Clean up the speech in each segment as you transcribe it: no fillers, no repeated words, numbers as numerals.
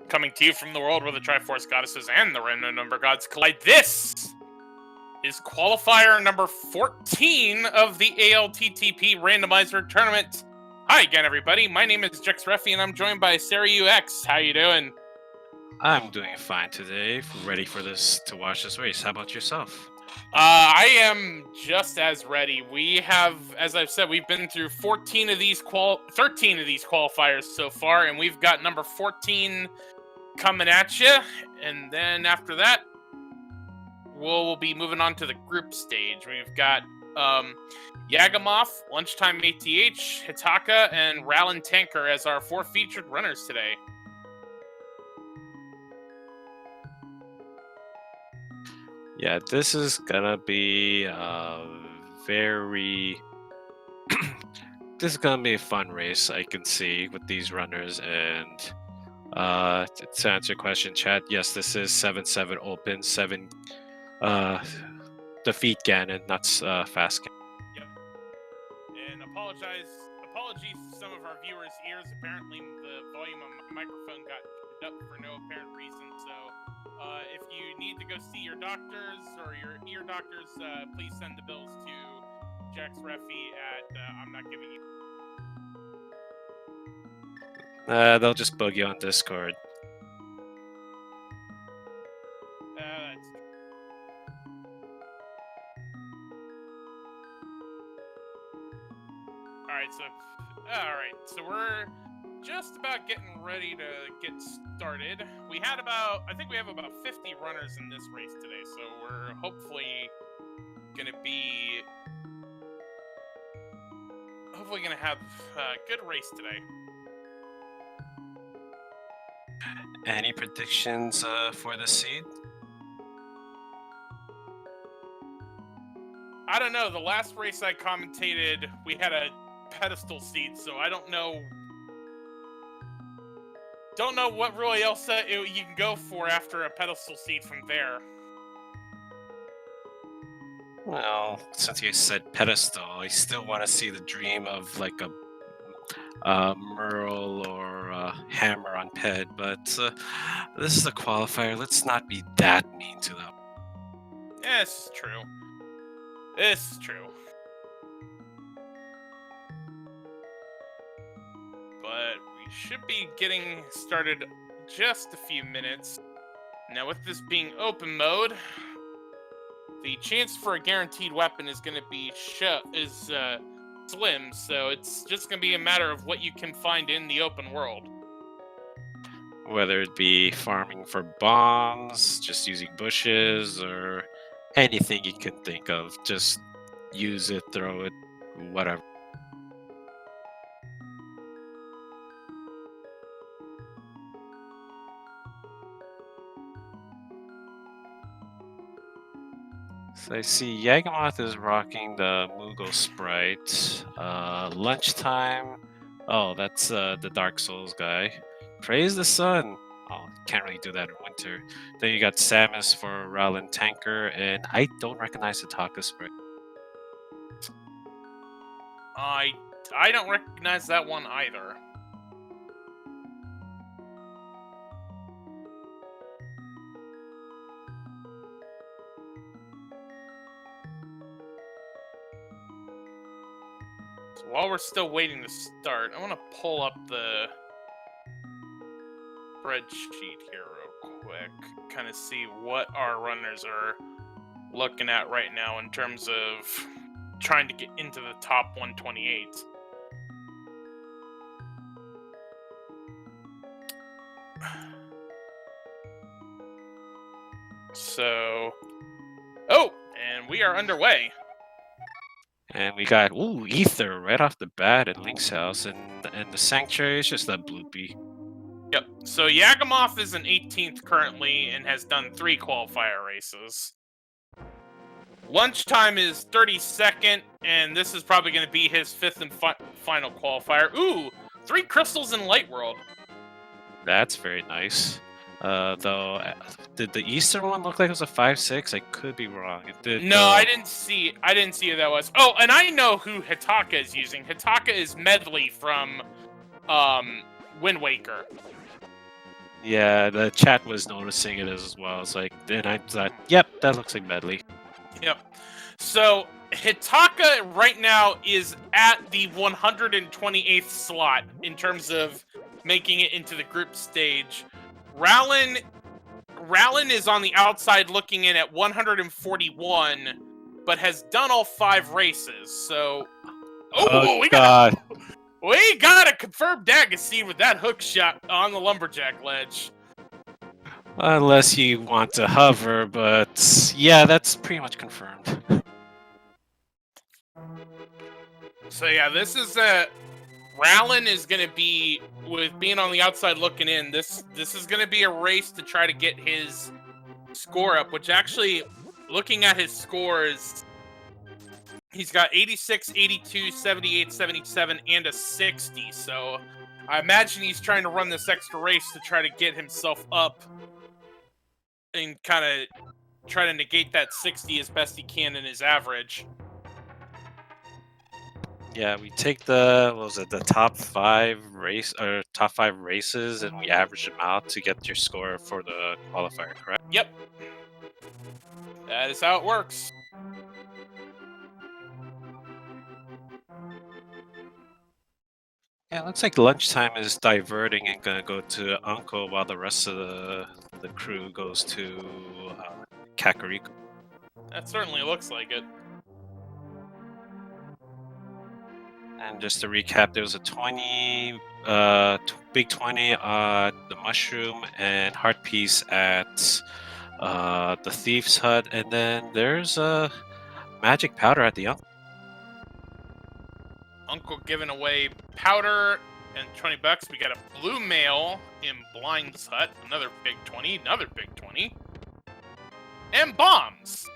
Coming to you from the world where the Triforce Goddesses and the random number gods collide, this is Qualifier number 14 of the ALTTP Randomizer Tournament. Hi again, everybody. My name is Jex Reffi, and I'm joined by Sarah UX. How you doing? I'm doing fine today. Ready for this to watch this race. How about yourself? I am just as ready. We have, as I've said, we've been through 13 of these qualifiers so far, and we've got number 14 coming at you. And then after that, we'll be moving on to the group stage. We've got Yagamoth, Lunchtime ATH, Hitaka, and Rallin Tanker as our 4 featured runners today. Yeah, this is gonna be very... this is gonna be a fun race, I can see, with these runners. And to answer your question, chat, yes, this is 7-7 open, 7 defeat Ganon, not fast Ganon. Yep. And apologies to some of our viewers' ears. Apparently the volume of my microphone got turned up for no apparent reason, so if you need to go see your doctors or your ear doctors, please send the bills to Jax Reffi at I'm not giving you. They'll just bug you on Discord. That's Alright, so we're just about getting ready to get started. I think we have about 50 runners in this race today, so we're hopefully gonna have a good race today. Any predictions for the seed? I don't know. The last race I commentated, we had a pedestal seed, so I don't know what really else you can go for after a pedestal seed from there. Well, since you said pedestal, I still want to see the dream of like a Merle or a Hammer on Ped, but this is a qualifier. Let's not be that mean to them. Yeah, this is true. But we should be getting started just a few minutes. Now, with this being open mode, the chance for a guaranteed weapon is going to be slim, so it's just going to be a matter of what you can find in the open world. Whether it be farming for bombs, just using bushes, or anything you can think of, just use it, throw it, whatever. So I see Yagamoth is rocking the Moogle Sprite. Lunchtime. Oh, that's the Dark Souls guy. Praise the sun. Oh, can't really do that in winter. Then you got Samus for Rallin Tanker, and I don't recognize Hitaka Sprite. I don't recognize that one either. So while we're still waiting to start, I want to pull up the spreadsheet here real quick, kind of see what our runners are looking at right now in terms of trying to get into the top 128. So, and we are underway. And we got Ether right off the bat at Link's house, and the Sanctuary is just that bloopy. Yep. So Yagamoth is in 18th currently and has done 3 qualifier races. Lunchtime is 32nd, and this is probably going to be his 5th and final qualifier. Ooh, 3 crystals in Light World. That's very nice. Though, did the Eastern one look like it was a 5-6? I could be wrong. It did. No, I didn't see who that was. Oh, and I know who Hitaka is using. Hitaka is Medley from Wind Waker. Yeah, the chat was noticing it as well. It's like, then I thought, yep, that looks like Medley. Yep. So Hitaka right now is at the 128th slot in terms of making it into the group stage. Rowlin is on the outside looking in at 141, but has done all 5 races. So, we got a confirmed dagger seed with that hook shot on the lumberjack ledge. Unless you want to hover, but yeah, that's pretty much confirmed. So yeah, this is Rowlin is going to be, with being on the outside looking in, this is going to be a race to try to get his score up, which actually, looking at his scores, he's got 86, 82, 78, 77, and a 60. So I imagine he's trying to run this extra race to try to get himself up and kind of try to negate that 60 as best he can in his average. Yeah, we take the the top 5 races, and we average them out to get your score for the qualifier, correct? Yep. That is how it works. Yeah, it looks like lunchtime is diverting and gonna go to Uncle while the rest of the crew goes to Kakariko. That certainly looks like it. And just to recap, there was a 20, big 20 the mushroom and heart piece at the thief's hut, and then there's a magic powder at the Uncle. Uncle giving away powder and 20 bucks. We got a blue mail in Blind's hut, another big 20, another big 20, and bombs.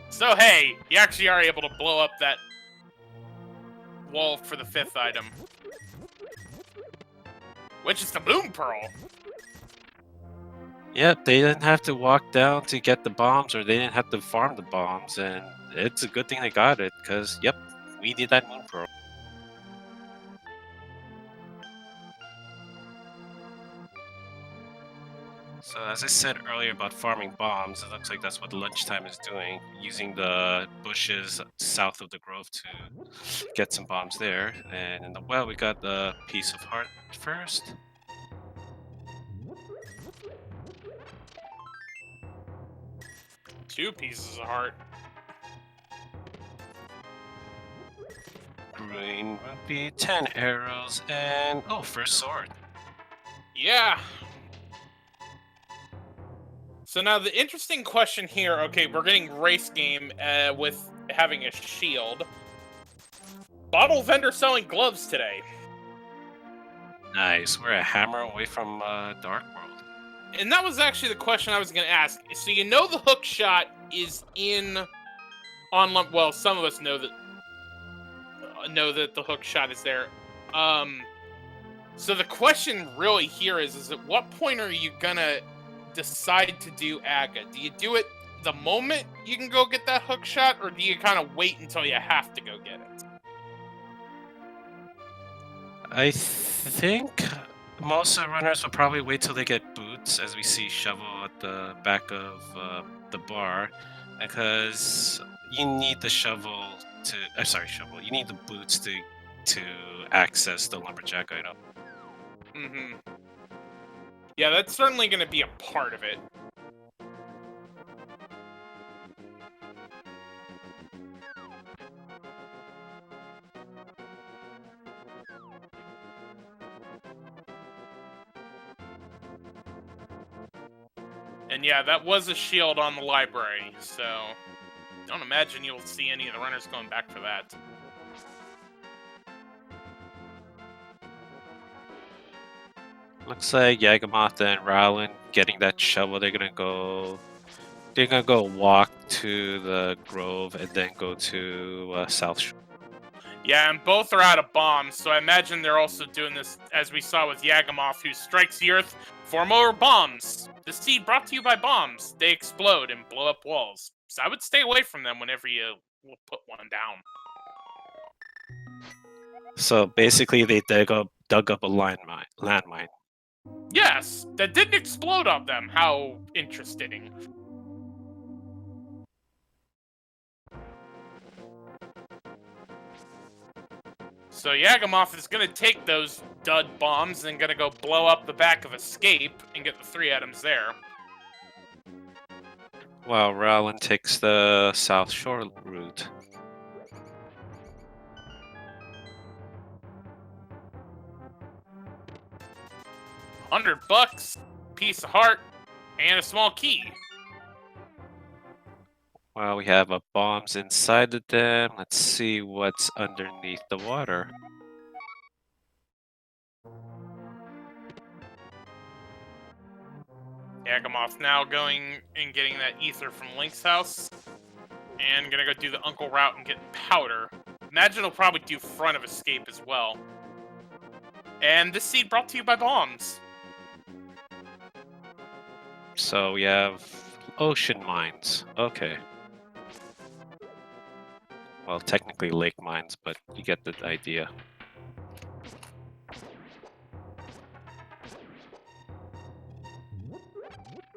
So hey, you actually are able to blow up that wall for the 5th item, which is the Moon Pearl. Yep, they didn't have to walk down to get the bombs, or they didn't have to farm the bombs, and it's a good thing they got it, because, yep, we need that Moon Pearl. So as I said earlier about farming bombs, it looks like that's what lunchtime is doing, using the bushes south of the grove to get some bombs there. And in the well, we got the piece of heart first. Two pieces of heart. Green rupee, 10 arrows, and oh, first sword. Yeah. So now the interesting question here, okay, we're getting race game with having a shield. Bottle vendor selling gloves today. Nice, we're a hammer away from Dark World. And that was actually the question I was going to ask. So you know the hook shot is in on, well, some of us know that the hook shot is there. So the question really here is at what point are you gonna decide to do Aga? Do you do it the moment you can go get that hook shot, or do you kind of wait until you have to go get it? I think most of the runners will probably wait till they get boots, as we see Shovel at the back of the bar, because you need the shovel to. Shovel. You need the boots to access the lumberjack item. Mm-hmm. Yeah, that's certainly going to be a part of it. And yeah, that was a shield on the library, so don't imagine you'll see any of the runners going back for that. Looks like Yagamatha and Rowlin getting that shovel. They're gonna go walk to the grove and then go to South Shore. Yeah, and both are out of bombs, so I imagine they're also doing this, as we saw with Yagamoth, who strikes the earth for more bombs. The seed brought to you by bombs. They explode and blow up walls. So I would stay away from them whenever you put one down. So basically, they dug up a landmine. Yes, that didn't explode on them. How interesting. So Yagamoth is gonna take those dud bombs and gonna go blow up the back of Escape and get the 3 items there. While Rowland takes the South Shore route. $100, piece of heart, and a small key. Well, we have bombs inside the dam. Let's see what's underneath the water. Yagamoth now going and getting that ether from Link's house. And gonna go do the Uncle route and get powder. Imagine he'll probably do front of Escape as well. And this seed brought to you by bombs. So we have ocean mines. Okay. Well, technically lake mines, but you get the idea.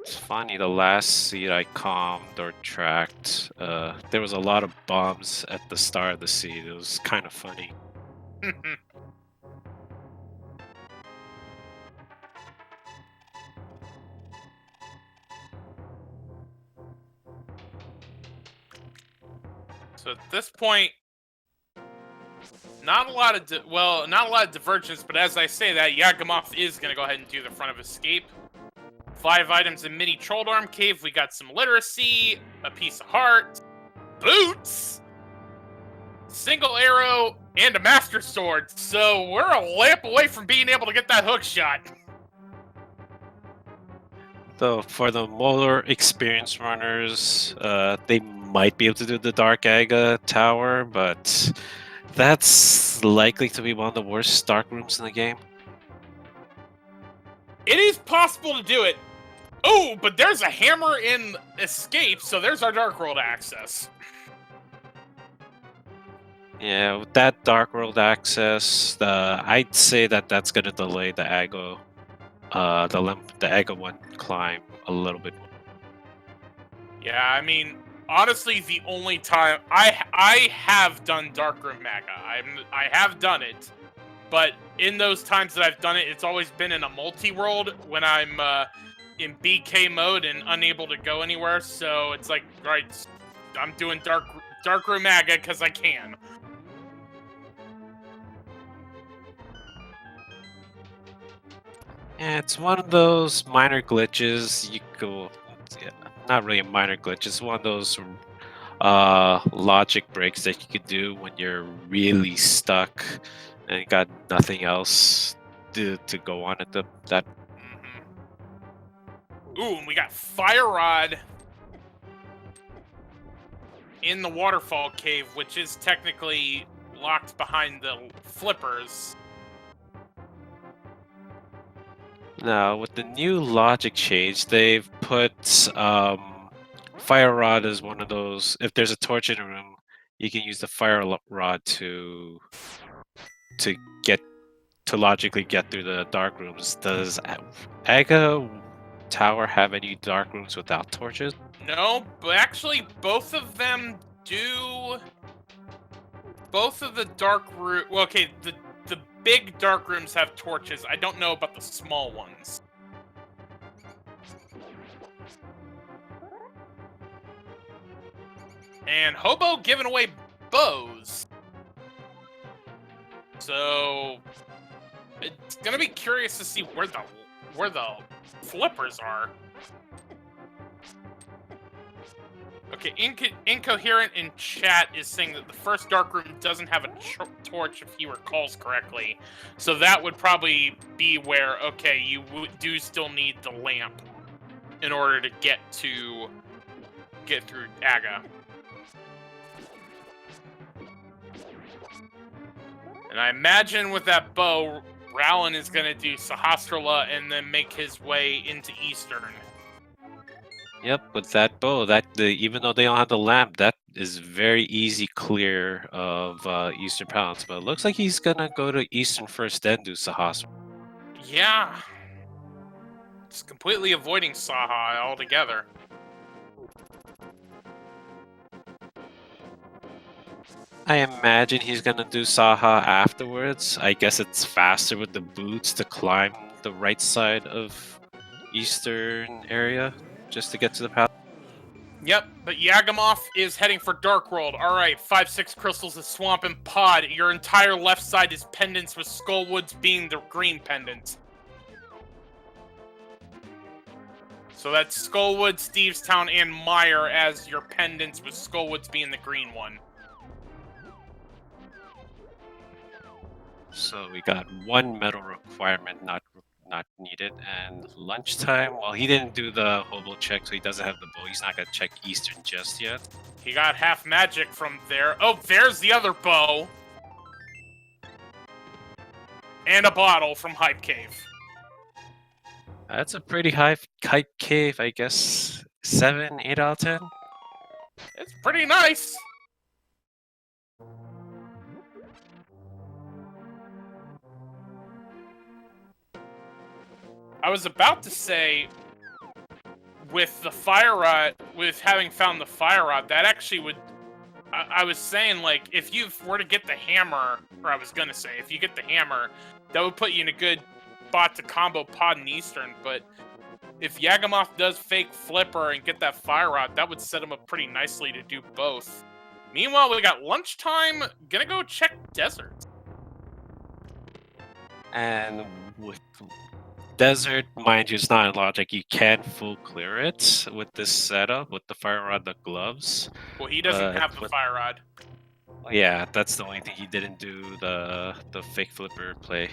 It's funny, the last seed I calmed or tracked, there was a lot of bombs at the start of the seed. It was kind of funny. So at this point, not a lot of not a lot of divergence, but as I say that, Yagamoth is gonna go ahead and do the front of Escape. 5 items in Mini Trolldorm Cave. We got some literacy, a piece of heart, boots, single arrow, and a master sword. So we're a lamp away from being able to get that hook shot. Though for the more experienced runners, they might be able to do the Dark Aga Tower, but that's likely to be one of the worst dark rooms in the game. It is possible to do it. Oh, but there's a hammer in Escape, so there's our Dark World access. Yeah, with that Dark World access, I'd say that that's gonna delay the Aga, the Aga 1 climb a little bit. Yeah, I mean, honestly, the only time I have done Darkroom Maga, I have done it, but in those times that I've done it, it's always been in a multi-world when I'm in BK mode and unable to go anywhere. So it's like, right, I'm doing Darkroom Maga because I can. Yeah, it's one of those minor glitches. You go, yeah, not really a minor glitch. It's one of those logic breaks that you could do when you're really stuck and you got nothing else to go on at that. Ooh, and we got Fire Rod in the waterfall cave, which is technically locked behind the flippers. Now, with the new logic change, they've put Fire Rod as one of those. If there's a torch in a room, you can use the Fire Rod to logically get through the dark rooms. Does Aga Tower have any dark rooms without torches? No, but actually, both of them do. Both of the dark room. Well, okay, the big dark rooms have torches. I don't know about the small ones. And Hobo giving away bows. So it's gonna be curious to see where the flippers are. Okay, Incoherent in chat is saying that the first dark room doesn't have a torch, if he recalls correctly. So that would probably be where, okay, you do still need the lamp in order to get through Aga. And I imagine with that bow, Rowland is going to do Sahasrara and then make his way into Eastern. Yep, with that bow, even though they don't have the lamp, that is very easy clear of Eastern Palace. But it looks like he's gonna go to Eastern first, then do Sahasrara. Yeah. Just completely avoiding Saha altogether. I imagine he's gonna do Saha afterwards. I guess it's faster with the boots to climb the right side of eastern area just to get to the palace. Yep, but Yagamoth is heading for Dark World. Alright, 5-6 crystals, a swamp and pod. Your entire left side is pendants, with Skullwoods being the green pendant. So that's Skullwood, Stevestown, and Meyer as your pendants, with Skullwoods being the green one. So we got one medal requirement not needed, and lunchtime. Well, he didn't do the hobo check, so he doesn't have the bow. He's not gonna check eastern just yet. He got half magic from there. Oh, there's the other bow. And a bottle from Hype Cave. That's a pretty high hype cave, I guess. 7, 8 out of 10. It's pretty nice. I was about to say, with the fire rod, with having found the fire rod, that actually would. I was saying, like, if you were to get the hammer, or I was gonna say, if you get the hammer, that would put you in a good spot to combo pod and Eastern. But if Yagamoth does fake Flipper and get that fire rod, that would set him up pretty nicely to do both. Meanwhile, we got lunchtime. Gonna go check desert. And with desert, mind you, it's not in logic. You can full clear it with this setup, with the fire rod, the gloves. Well, he doesn't have the fire rod. Yeah, that's the only thing he didn't do, the fake flipper play.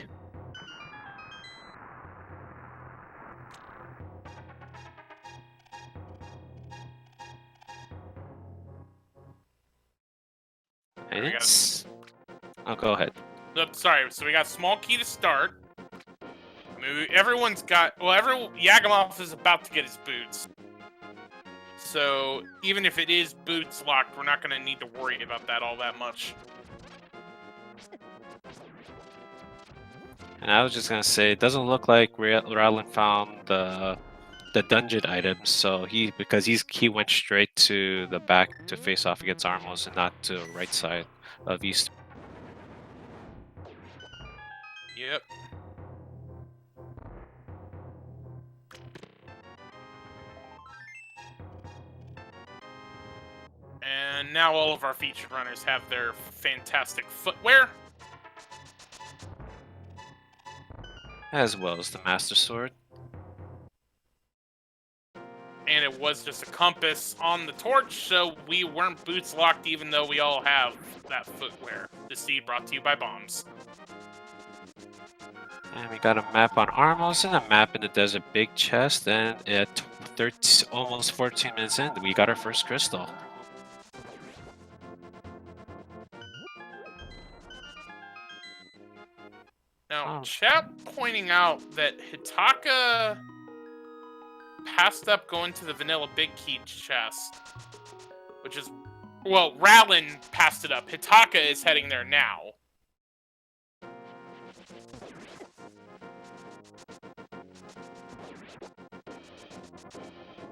And it's... Oh, go ahead. Nope, sorry, so we got small key to start. Everyone's got... Well, Yagamoth is about to get his boots. So, even if it is boots locked, we're not going to need to worry about that all that much. And I was just gonna say, it doesn't look like Rowland found the dungeon items, so he went straight to the back to face off against Armos and not to the right side of East. Yep. And now all of our featured runners have their fantastic footwear. As well as the Master Sword. And it was just a compass on the torch, so we weren't boots locked even though we all have that footwear. The seed brought to you by Bombs. And we got a map on Armos and a map in the desert big chest, and at almost 14 minutes in, we got our first crystal. Now, chat pointing out that Hitaka passed up going to the vanilla big key chest, which is, well, Rowland passed it up. Hitaka is heading there now.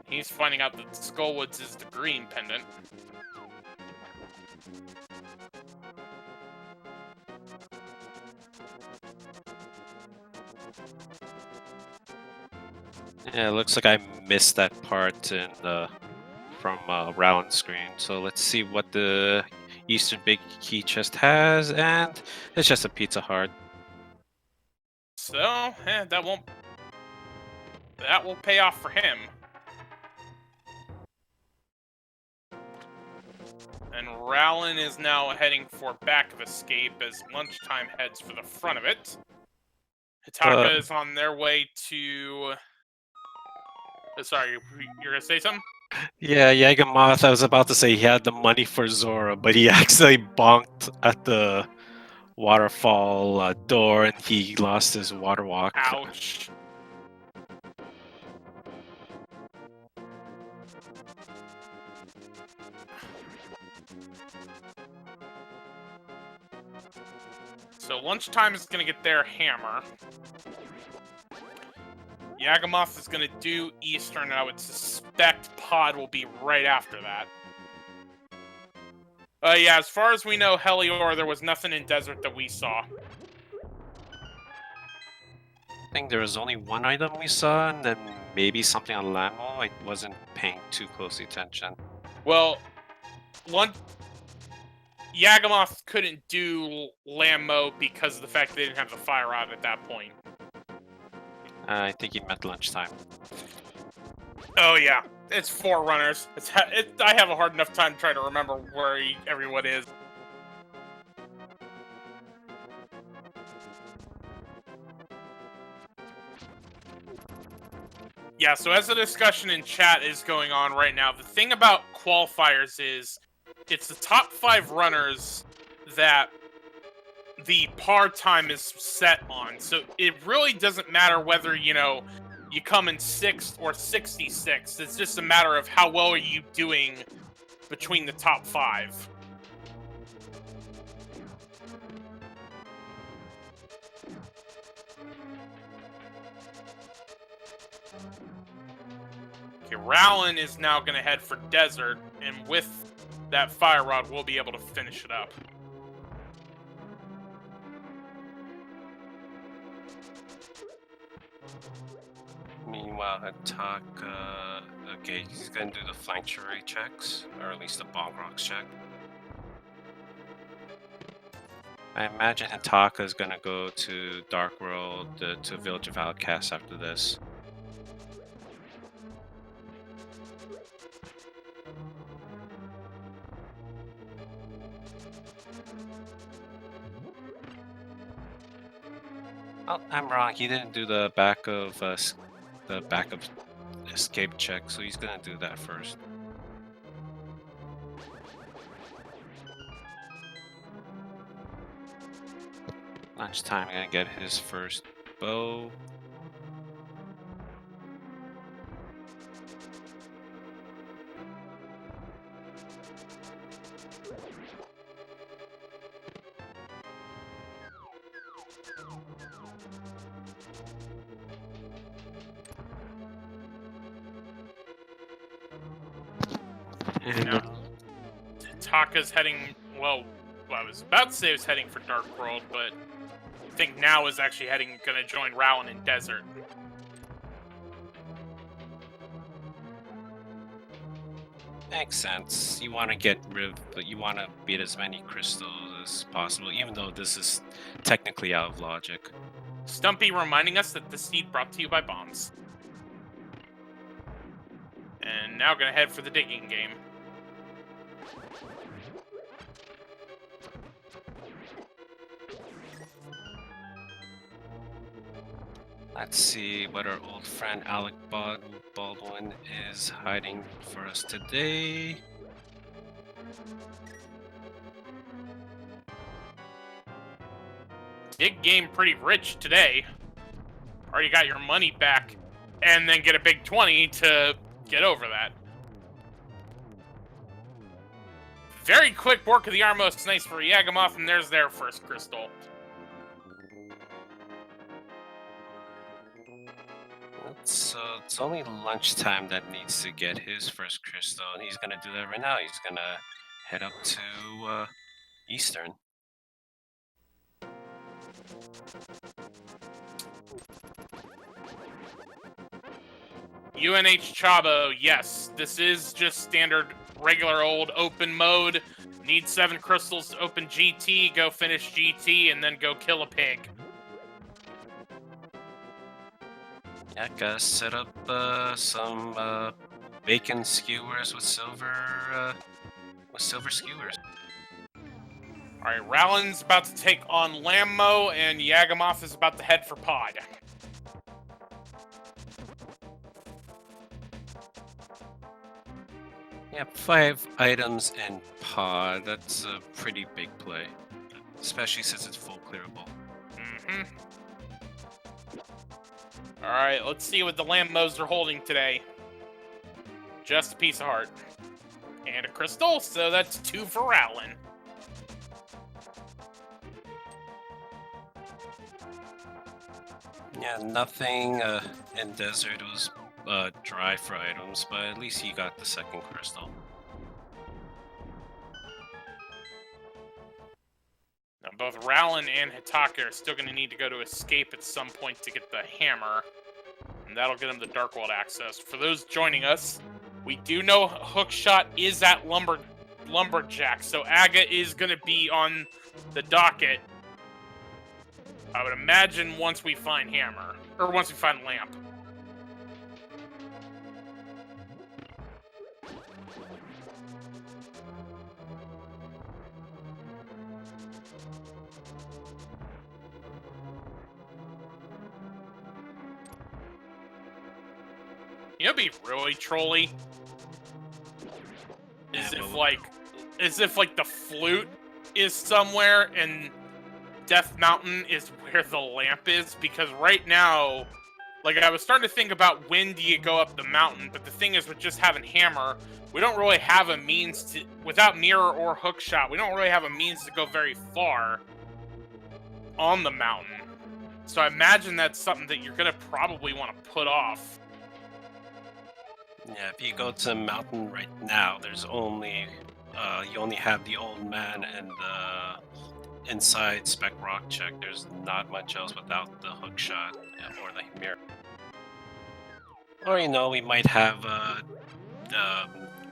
He's finding out that Skullwoods is the green pendant. Yeah, it looks like I missed that part in from Rowland's screen. So let's see what the Eastern Big Key chest has, and it's just a Pizza Hut. So, that will pay off for him. And Rowland is now heading for back of escape as lunchtime heads for the front of it. Hitaka is on their way to... Sorry, you're gonna say something? Yeah, Yagamoth, I was about to say he had the money for Zora, but he actually bonked at the waterfall door and he lost his water walk. Ouch. So lunchtime is gonna get their hammer. Yagamoth is going to do Eastern, and I would suspect Pod will be right after that. Yeah, as far as we know, Helior, there was nothing in Desert that we saw. I think there was only one item we saw, and then maybe something on Landwall. I wasn't paying too close attention. Well, Yagamoth couldn't do Lammo because of the fact they didn't have the fire rod at that point. I think he meant lunchtime. Oh yeah, it's 4 runners. I have a hard enough time trying to remember where everyone is. Yeah, so as the discussion in chat is going on right now, the thing about qualifiers is it's the top 5 runners that the par time is set on. So it really doesn't matter whether, you come in 6th or 66th. It's just a matter of how well are you doing between the top 5. Okay, Rowland is now going to head for Desert, and with that fire rod, we'll be able to finish it up. Meanwhile, attack. Okay, he's gonna do the flank charade checks, or at least the bomb rocks check. I imagine Hataka is gonna go to Dark World, to Village of Outcasts after this. Oh, I'm wrong. He didn't do the back of escape check, so he's gonna do that first. Lunchtime, gonna get his first bow. And Taka's heading, well, I was about to say he was heading for Dark World, but I think now is actually going to join Rowland in Desert. makes sense. You want to get rid of, but you want to beat as many crystals as possible, even though this is technically out of logic. Stumpy reminding us that the seed brought to you by bombs. And now gonna head for the digging game. Let's see what our old friend Alec Baldwin is hiding for us today. Dig game pretty rich today. Already got your money back, and then get a big 20 to get over that. Very quick work of the Armos, nice for Yagamoth, and there's their first crystal. So it's only lunchtime that needs to get his first crystal, and he's gonna do that right now. He's gonna head up to Eastern. UNH Chabo, yes, this is just standard regular old open mode. Need 7 crystals to open GT, go finish GT, and then go kill a pig. Yeah, gotta set up some bacon skewers with silver skewers. Alright, Rowland's about to take on Lammo, and Yagamoth is about to head for Pod. Yeah, 5 items in Pod. That's a pretty big play, especially since it's full clearable. Mm-hmm. Alright, let's see what the Lammos are holding today. Just a piece of heart. And a crystal, so that's 2 for Rowland. Yeah, nothing in desert was dry for items, but at least you got the second crystal. Now, both Rowland and Hitaka are still going to need to go to escape at some point to get the hammer, and that'll get them the Dark World access. For those joining us, we do know Hookshot is at Lumberjack, so Aga is going to be on the docket. I would imagine once we find hammer, or once we find lamp. You know, be really trolly. As if like the flute is somewhere and Death Mountain is where the lamp is, because right now, like, I was starting to think about when do you go up the mountain, but the thing is with just having hammer, we don't really have a means to, without mirror or hookshot, we don't really have a means to go very far on the mountain. So I imagine that's something that you're gonna probably want to put off. Yeah, if you go to the mountain right now, there's only you only have the old man and the inside spec rock check. There's not much else without the hook shot or the mirror. Or you know, we might have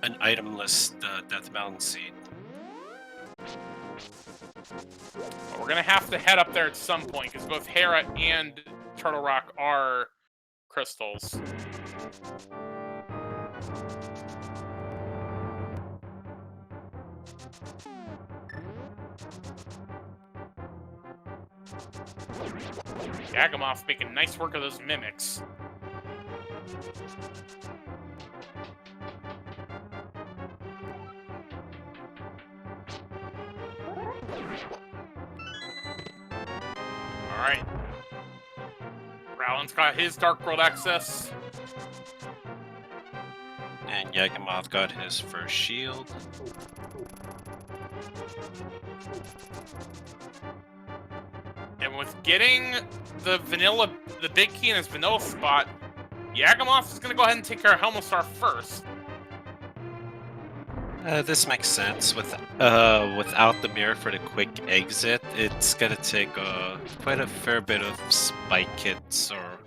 an itemless Death Mountain seed. We're gonna have to head up there at some point because both Hera and Turtle Rock are crystals. Yagamoth making nice work of those mimics. Alright. Rowland's got his Dark World access. And Yagamoth got his first shield. And with getting the big key in his vanilla spot, Yagamoth is going to go ahead and take care of Helmstar first. This makes sense. Without the mirror for the quick exit, it's gonna take quite a fair bit of spike hits or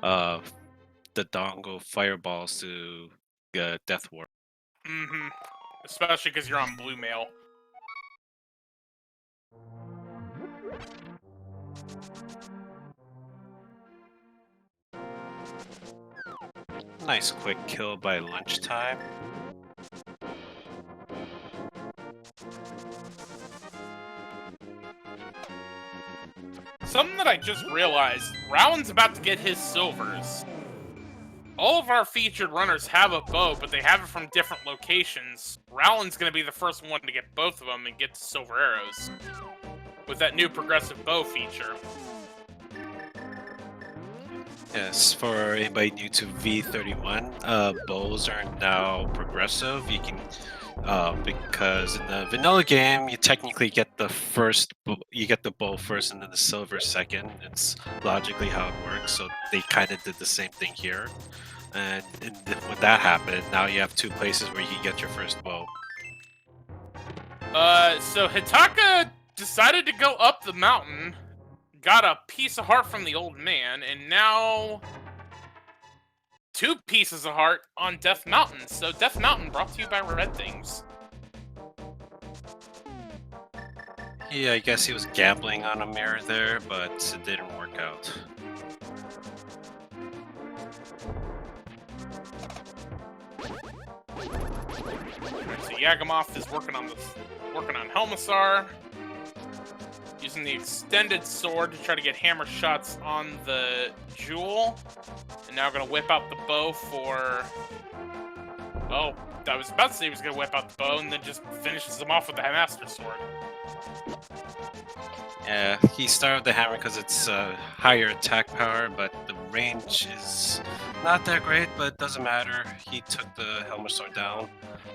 the dongle fireballs to Death Ward. Mm-hmm. Especially because you're on blue mail. Nice quick kill by lunchtime. Something that I just realized, Rowan's about to get his silvers. All of our featured runners have a bow, but they have it from different locations. Rowland's going to be the first one to get both of them and get the silver arrows. With that new progressive bow feature. Yes, for anybody new to V31, bows are now progressive. You can, because in the vanilla game, you technically get the bow first and then the silver second. It's logically how it works. So they kind of did the same thing here. And when that happened, now you have two places where you can get your first bow. So Hitaka decided to go up the mountain. Got a piece of heart from the old man, and now 2 pieces of heart on Death Mountain. So Death Mountain brought to you by Red Things. Yeah, I guess he was gambling on a mirror there, but it didn't work out. So Yagamoth is working on Helmstar. Using the extended sword to try to get hammer shots on the jewel. And now going to whip out the bow for... Oh, I was about to say he was going to whip out the bow and then just finishes him off with the Master Sword. Yeah, he started with the hammer because it's higher attack power, but the range is not that great, but it doesn't matter. He took the Helmet Sword down,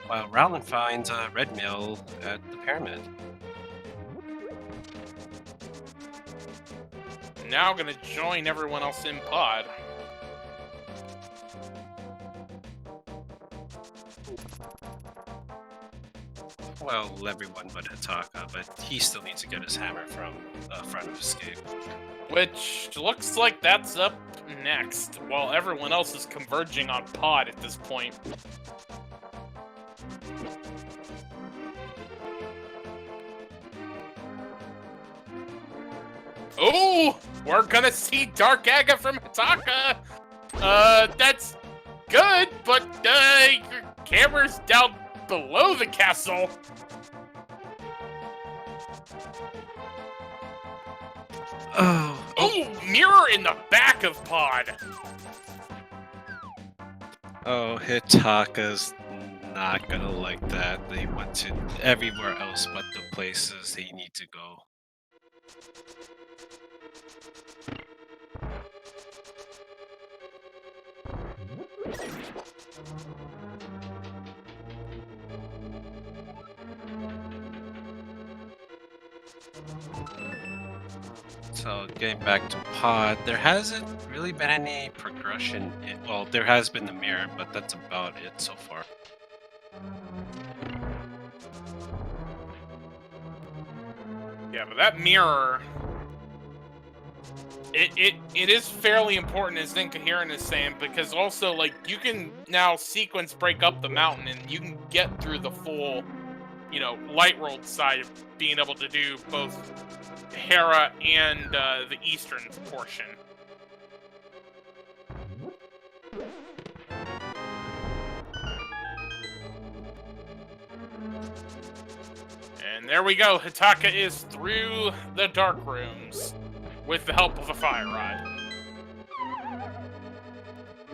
while Rowland finds a red mail at the pyramid. now gonna join everyone else in pod. Well, everyone but Hataka, but he still needs to get his hammer from front of escape. Which looks like that's up next, while everyone else is converging on pod at this point. Oh, we're gonna see Dark Aga from Hataka. That's good, but your camera's down below the castle. Oh, mirror in the back of pod. Oh, Hitaka's not gonna like that. They went to everywhere else but the places they need to go. So getting back to pod, there hasn't really been any progression. Well, there has been the mirror, but that's about it so far. Yeah, but that mirror, it is fairly important, as Incoherent is saying, because also, like, you can now sequence break up the mountain, and you can get through the full, you know, light world side of being able to do both Hera and the eastern portion. And there we go. Hataka is through the dark rooms with the help of a fire rod.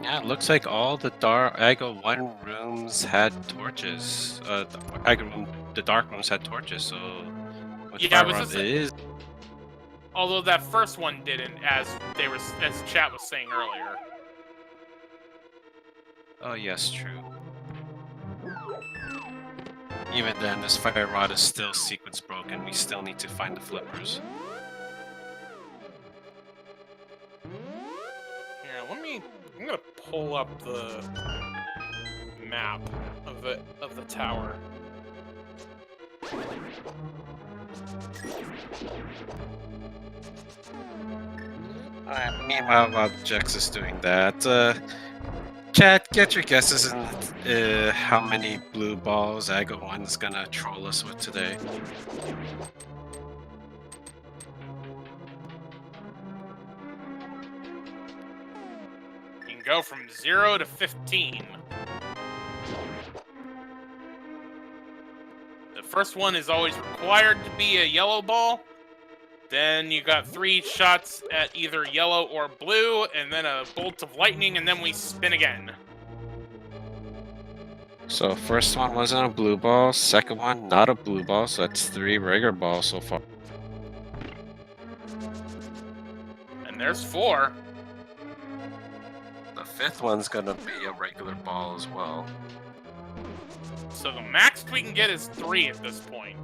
Yeah, it looks like all the Aga 1 rooms had torches. The dark rooms had torches, so which Yeah, fire rod it is. Although that first one didn't, as chat was saying earlier. Oh yes, true. Even then, this fire rod is still sequence broken. We still need to find the flippers. Here, I'm gonna pull up the map of the tower. Alright, meanwhile, while Jex is doing that, chat, get your guesses in how many blue balls Aga 1 is gonna troll us with today. You can go from 0 to 15. The first one is always required to be a yellow ball. Then you got 3 shots at either yellow or blue, and then a bolt of lightning, and then we spin again. So first one wasn't a blue ball, second one not a blue ball, so that's 3 regular balls so far. And there's 4. The 5th one's gonna be a regular ball as well. So the max we can get is 3 at this point.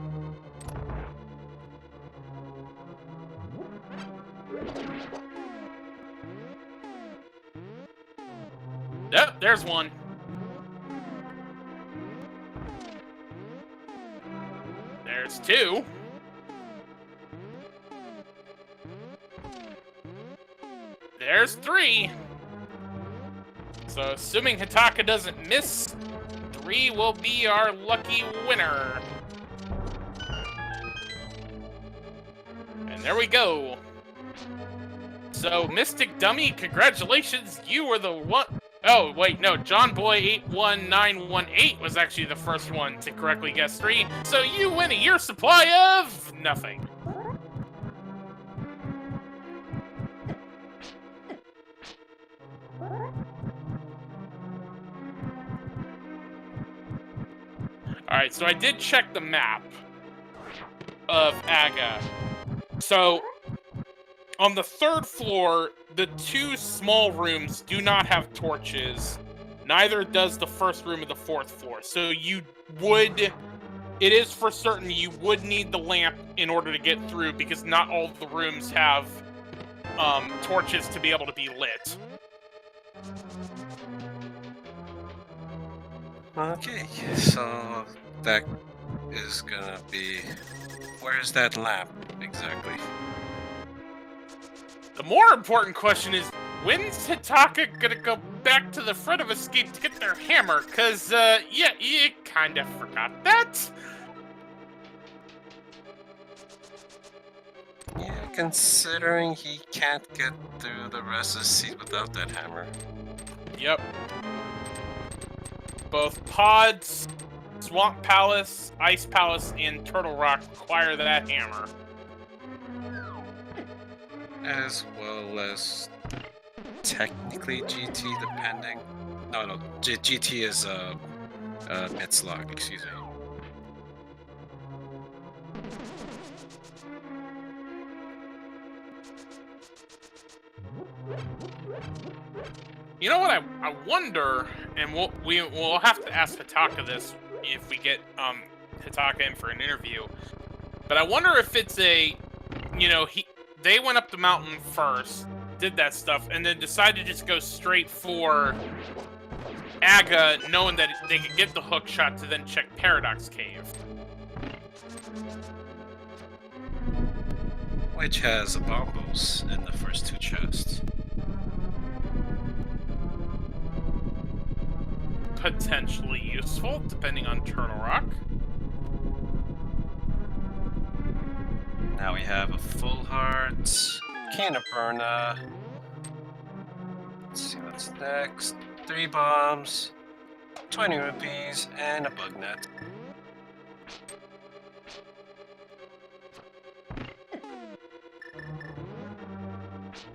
Yep, there's 1. There's 2. There's 3. So assuming Hataka doesn't miss, 3 will be our lucky winner. And there we go. So Mystic Dummy, congratulations, you were the one. Oh, wait, no, John Boy 81918 was actually the first one to correctly guess 3. So you win a year's supply of nothing. Alright, so I did check the map of Aga. So, on the 3rd floor, the 2 small rooms do not have torches. Neither does the 1st room of the 4th floor. So it is for certain you would need the lamp in order to get through, because not all of the rooms have torches to be able to be lit. Okay, so that is gonna be... Where's that lamp, exactly? The more important question is, when's Hitaka gonna go back to the front of Escape to get their hammer? Cause, yeah, you kinda forgot that. Yeah, considering he can't get through the rest of the seat without that hammer. Yep. Both Pods, Swamp Palace, Ice Palace, and Turtle Rock require that hammer. As well as technically GT, depending. No, GT is mid-slog, excuse me. You know what I wonder, and we'll have to ask Hitaka this if we get Hitaka in for an interview. But I wonder if it's a, you know, they went up the mountain first, did that stuff, and then decided to just go straight for Aga, knowing that they could get the hook shot to then check Paradox Cave. Which has a bombos in the first two chests. Potentially useful, depending on Turtle Rock. Now we have a full heart, can of burna. Let's see what's next. 3 bombs, 20 rupees, and a bug net.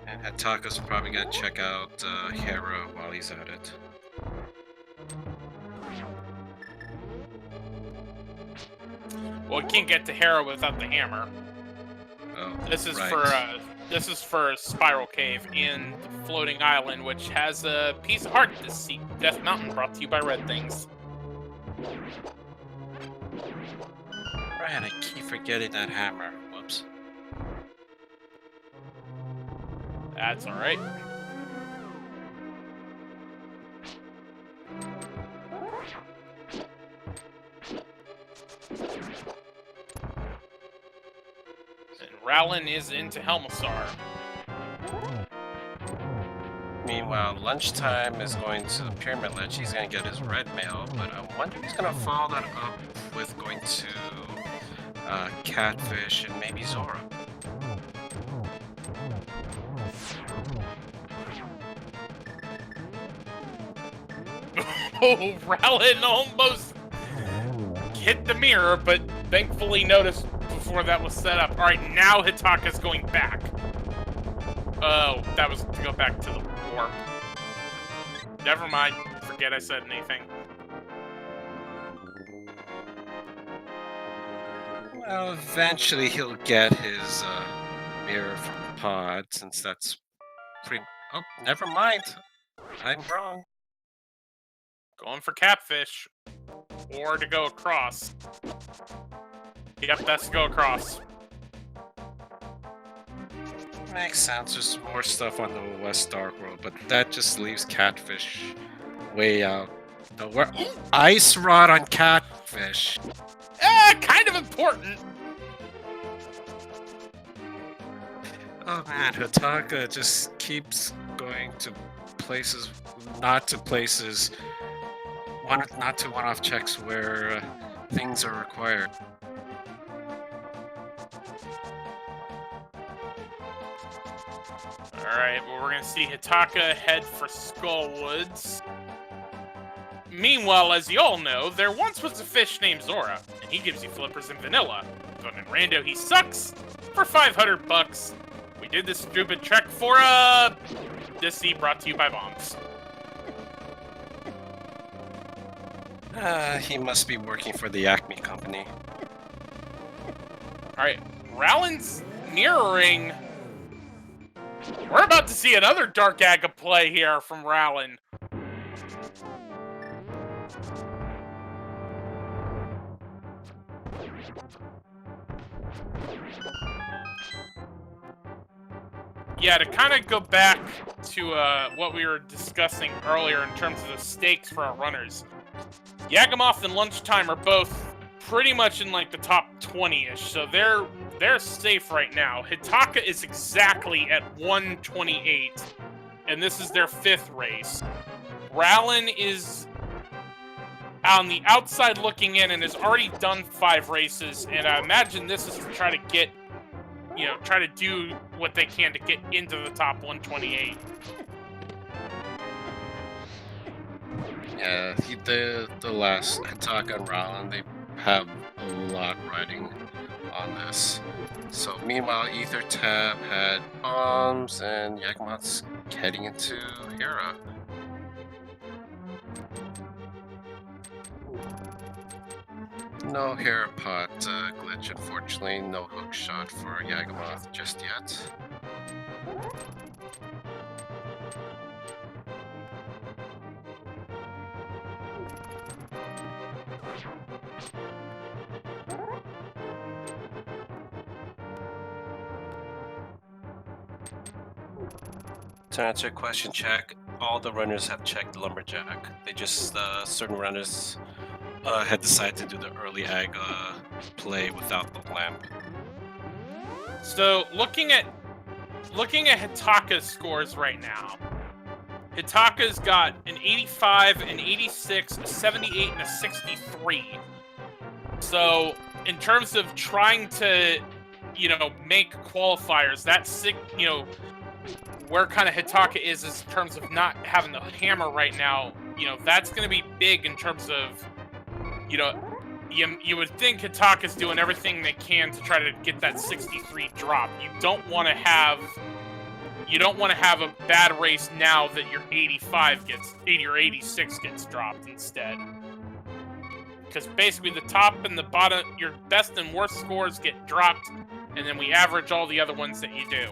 And Hitaka's probably gonna check out Hera while he's at it. Well, we can't get to Hera without the hammer. Oh, This is right. for Spiral Cave in the Floating Island, which has a piece of heart this seat. Death Mountain, brought to you by Red Things. Right, I keep forgetting that hammer. Whoops. That's all right. And Rowlin is into Helmassar. Meanwhile, lunchtime is going to the Pyramid Ledge. He's going to get his red mail, but I wonder if he's going to follow that up with going to Catfish and maybe Zora. Oh, Rowlin almost hit the mirror, but thankfully noticed before that was set up. All right, now Hitaka's going back. Oh, that was to go back to the warp. Never mind. Forget I said anything. Well, eventually he'll get his mirror from Pod, since that's pretty... Oh, never mind. I'm wrong. Going for Catfish. Or to go across. Yep, that's to go across. Makes sense. There's more stuff on the West Dark World, but that just leaves Catfish way out. Ice Rod on Catfish. Kind of important. Oh man, Hitaka just keeps going to places, not to one-off checks where things are required. Alright, well, we're gonna see Hitaka head for Skullwoods. Meanwhile, as you all know, there once was a fish named Zora, and he gives you flippers and vanilla. But in Rando, he sucks for 500 bucks. We did this stupid trek for, this seat brought to you by bombs. He must be working for the Acme company. Alright, Rowlin's mirroring. We're about to see another Dark Aga play here from Rowlin. yeah, to kind of go back to what we were discussing earlier in terms of the stakes for our runners, Yagamoth and Lunchtime are both pretty much in like the top 20-ish, so they're safe right now. Hitaka is exactly at 128, and this is their 5th race. Rallin is on the outside looking in and has already done 5 races, and I imagine this is to try to get, try to do what they can to get into the top 128. Yeah, the last Hitaka and Rowland, they have a lot riding on this. So meanwhile, Ether Tab had bombs, and Yagamoth's heading into Hera. No Hera pot glitch, unfortunately. No hook shot for Yagamoth just yet. To answer your question, check. All the runners have checked the Lumberjack. They just, certain runners had decided to do the early ag play without the lamp. So looking at Hitaka's scores right now, Hitaka's got an 85, an 86, a 78, and a 63. So in terms of trying to, make qualifiers, that's where kind of Hitaka is in terms of not having the hammer right now. That's going to be big in terms of, you would think Hitaka's doing everything they can to try to get that 63 drop. You don't want to have a bad race now that your 80 or 86 gets dropped instead. Because basically the top and the bottom, your best and worst scores get dropped, and then we average all the other ones that you do.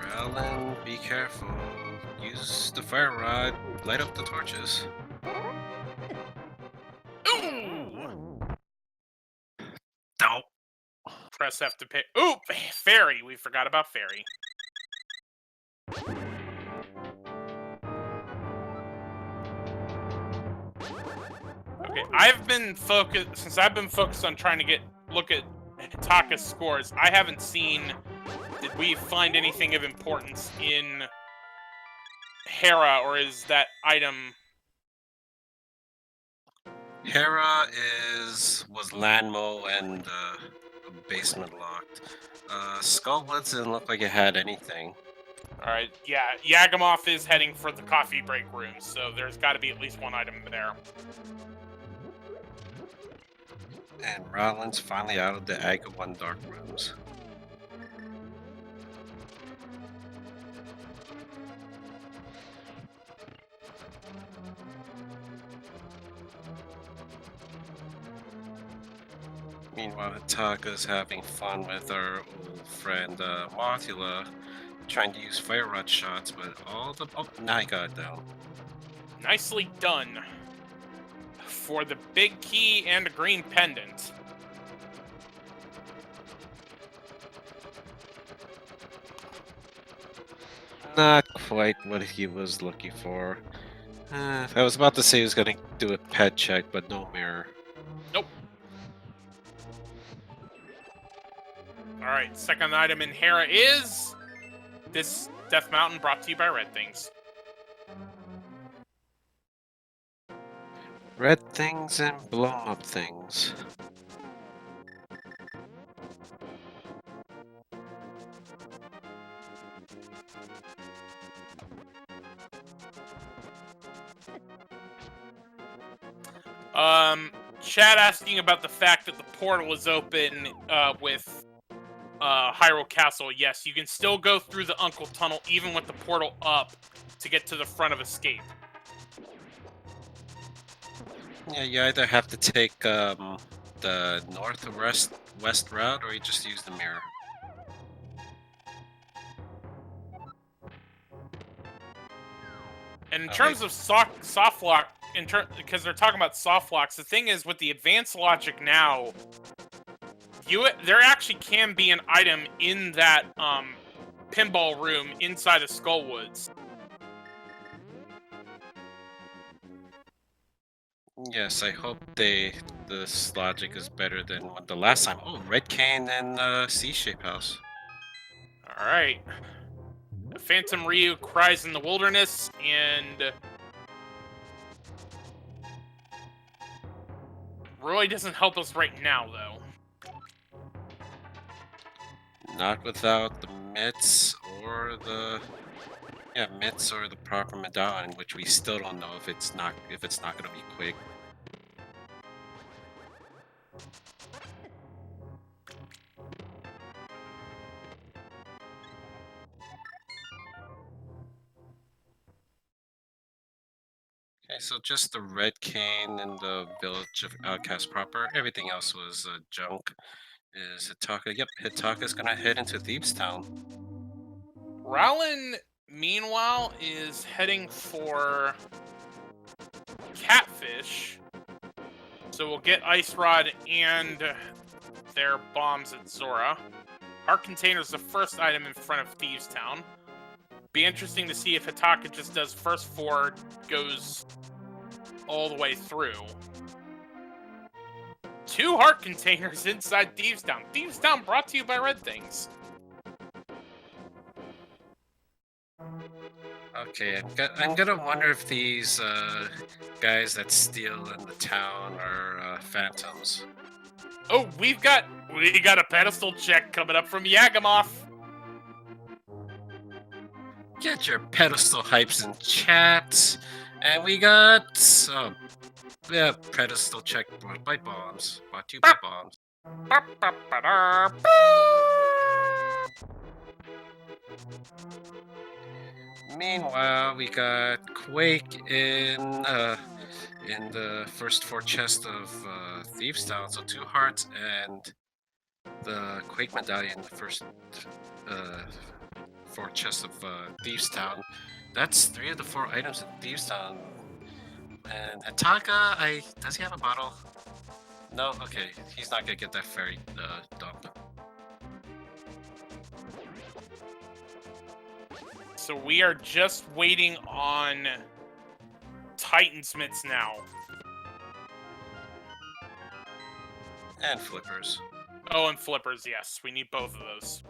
Rowland, be careful. Use the fire rod. Light up the torches. Ooh! Don't. Press F to pick. Ooh! Fairy! We forgot about Fairy. Okay, since I've been focused on trying to look at Hitaka's scores, I haven't seen, did we find anything of importance in Hera, or is that item... Hera was Landmo and basement locked. Skullblitz didn't look like it had anything. Alright, yeah, Yagamoth is heading for the coffee break room, so there's got to be at least one item there. And Rowland's finally out of the Aga 1 dark rooms. Meanwhile, Hitaka's having fun with our old friend Mothula, trying to use fire rod shots, but oh, now he got it down. Nicely done. For the big key and a green pendant. Not quite what he was looking for. I was about to say he was going to do a pet check, but no mirror. Nope. Alright, second item in Hera is this Death Mountain, brought to you by Red Things. Red things and blown up things. Chad asking about the fact that the portal is open with Hyrule Castle. Yes, you can still go through the Uncle Tunnel even with the portal up to get to the front of Escape. Yeah, you either have to take the north or west route, or you just use the mirror. And in terms of soft lock, because they're talking about soft locks, the thing is with the advanced logic now, There actually can be an item in that pinball room inside of Skullwoods. Yes, I hope this logic is better than what the last time. Oh, Red Cane and C-shape house. All right. Phantom Ryu cries in the wilderness, and Roy doesn't help us right now, though. Not without the mitts or the mitts or the proper medallion, which we still don't know if it's not gonna be quick. Okay, so just the Red Cane and the village of Outcast proper. Everything else was junk. Is Hitaka? Yep, Hitaka's gonna head into Thieves Town. Rowland, meanwhile, is heading for Catfish. So we'll get Ice Rod and their bombs at Zora. Our container's the first item in front of Thieves Town. Be interesting to see if Hitaka just does first 4, goes all the way through. 2 heart containers inside Thieves Town. Thieves Town brought to you by Red Things. Okay, I'm gonna wonder if these guys that steal in the town are phantoms. Oh, we got a pedestal check coming up from Yagamoth. Get your pedestal hypes in chat, and we got pedestal check brought by bombs. Brought to you by bombs. Meanwhile, we got Quake in the first 4 chests of Thieves Town, so 2 hearts and the Quake medallion in the first 4 chests of Thieves Town. That's 3 of the 4 items in Thieves Town. And Hitaka, does he have a bottle? No? Okay, he's not gonna get that fairy dump. So we are just waiting on Titansmiths now. And flippers. Oh, and flippers, yes. We need both of those.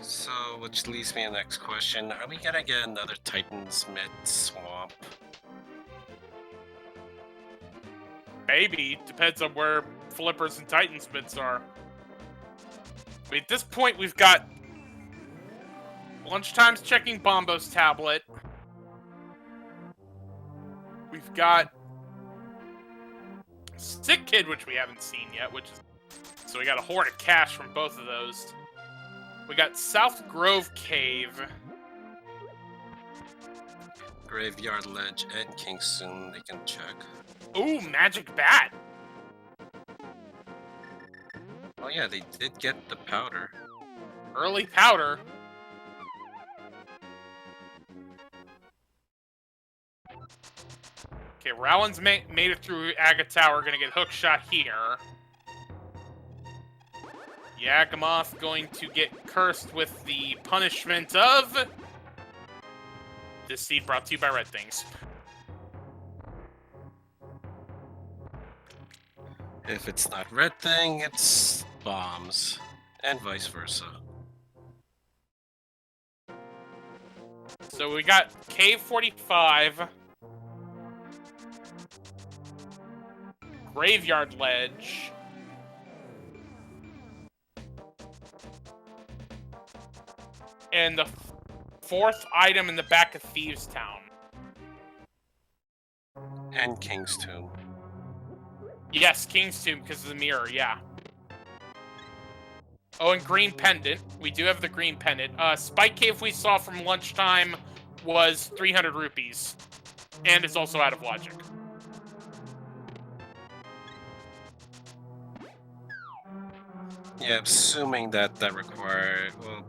So, which leads me to the next question. Are we gonna get another Titansmith swamp? Maybe. Depends on where flippers and Titansmiths are. I mean, at this point, we've got Lunchtime's checking Bombo's tablet. We've got Sick Kid, which we haven't seen yet, so we got a horde of cash from both of those. We got South Grove Cave. Graveyard Ledge and Kingston, they can check. Ooh, Magic Bat. Oh yeah, they did get the powder. Early powder. Okay, Rowland's made it through Aga Tower, gonna get hook shot here. Yagamoth going to get cursed with the punishment of... This seed brought to you by Red Things. If it's not Red Thing, it's bombs. And vice versa. So we got Cave 45. Graveyard Ledge. And the 4th item in the back of Thieves Town. And King's Tomb. Yes, King's Tomb because of the mirror, yeah. Oh, and Green Pendant. We do have the Green Pendant. Spike Cave we saw from Lunchtime was 300 rupees. And it's also out of logic. Yeah, assuming that required... Well,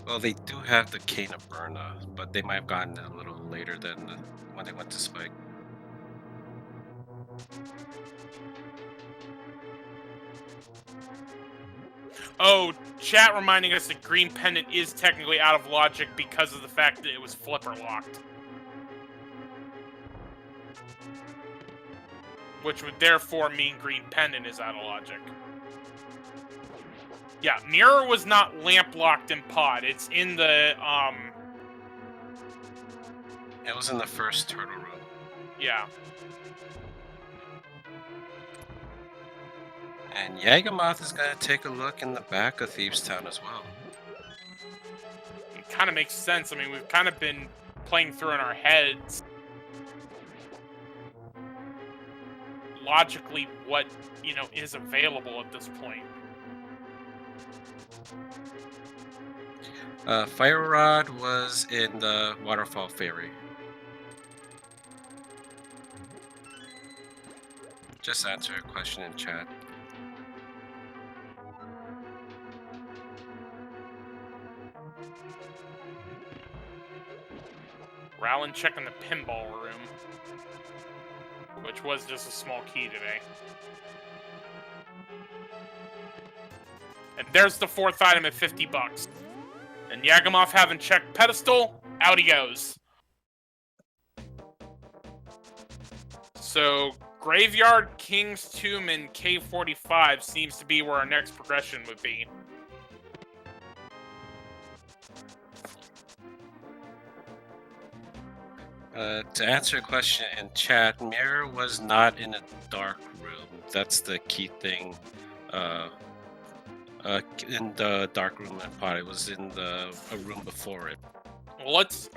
Well, they do have the Cane of Burna, but they might have gotten it a little later than when they went to Spike. Oh, chat reminding us that Green Pendant is technically out of logic because of the fact that it was flipper locked. Which would therefore mean Green Pendant is out of logic. Yeah, Mirror was not lamp locked in pod. It's in the, It was in the first turtle room. yeah. And Yagamoth is going to take a look in the back of Thieves Town as well. It kind of makes sense. I mean, we've kind of been playing through in our heads logically what, you know, is available at this point. Fire Rod was in the Waterfall Ferry. Just answer a question in chat. Rowland checking the pinball room, which was just a small key today. And there's the fourth item at 50 bucks. And Yagamoth having checked pedestal, out he goes. So, Graveyard, King's Tomb, and K45 seems to be where our next progression would be. To answer a question in chat, Mirror was not in a dark room. That's the key thing. In the dark room in pod, it was in a room before it. Well, let's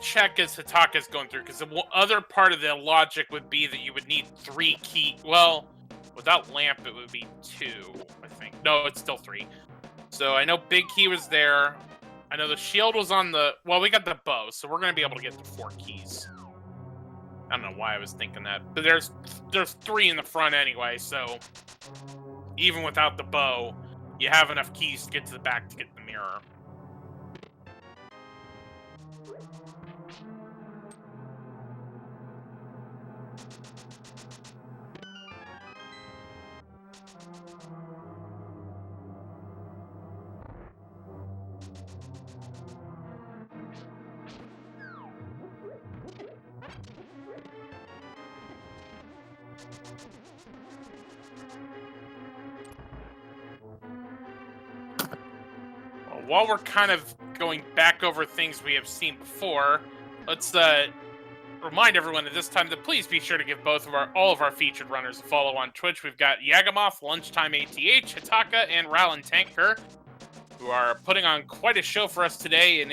check as Hataka's going through, because the other part of the logic would be that you would need 3 key. Well, without lamp, it would be 2, I think. No, it's still 3. So I know Big Key was there. I know the shield was on the... Well, we got the bow, so we're going to be able to get the 4 keys. I don't know why I was thinking that. But there's 3 in the front anyway, so... Even without the bow, you have enough keys to get to the back to get the mirror. While we're kind of going back over things we have seen before, let's remind everyone at this time that please be sure to give all of our featured runners a follow on Twitch. We've got Yagamoth, Lunchtime ATH, Hataka, and Rowland Tanker, who are putting on quite a show for us today, and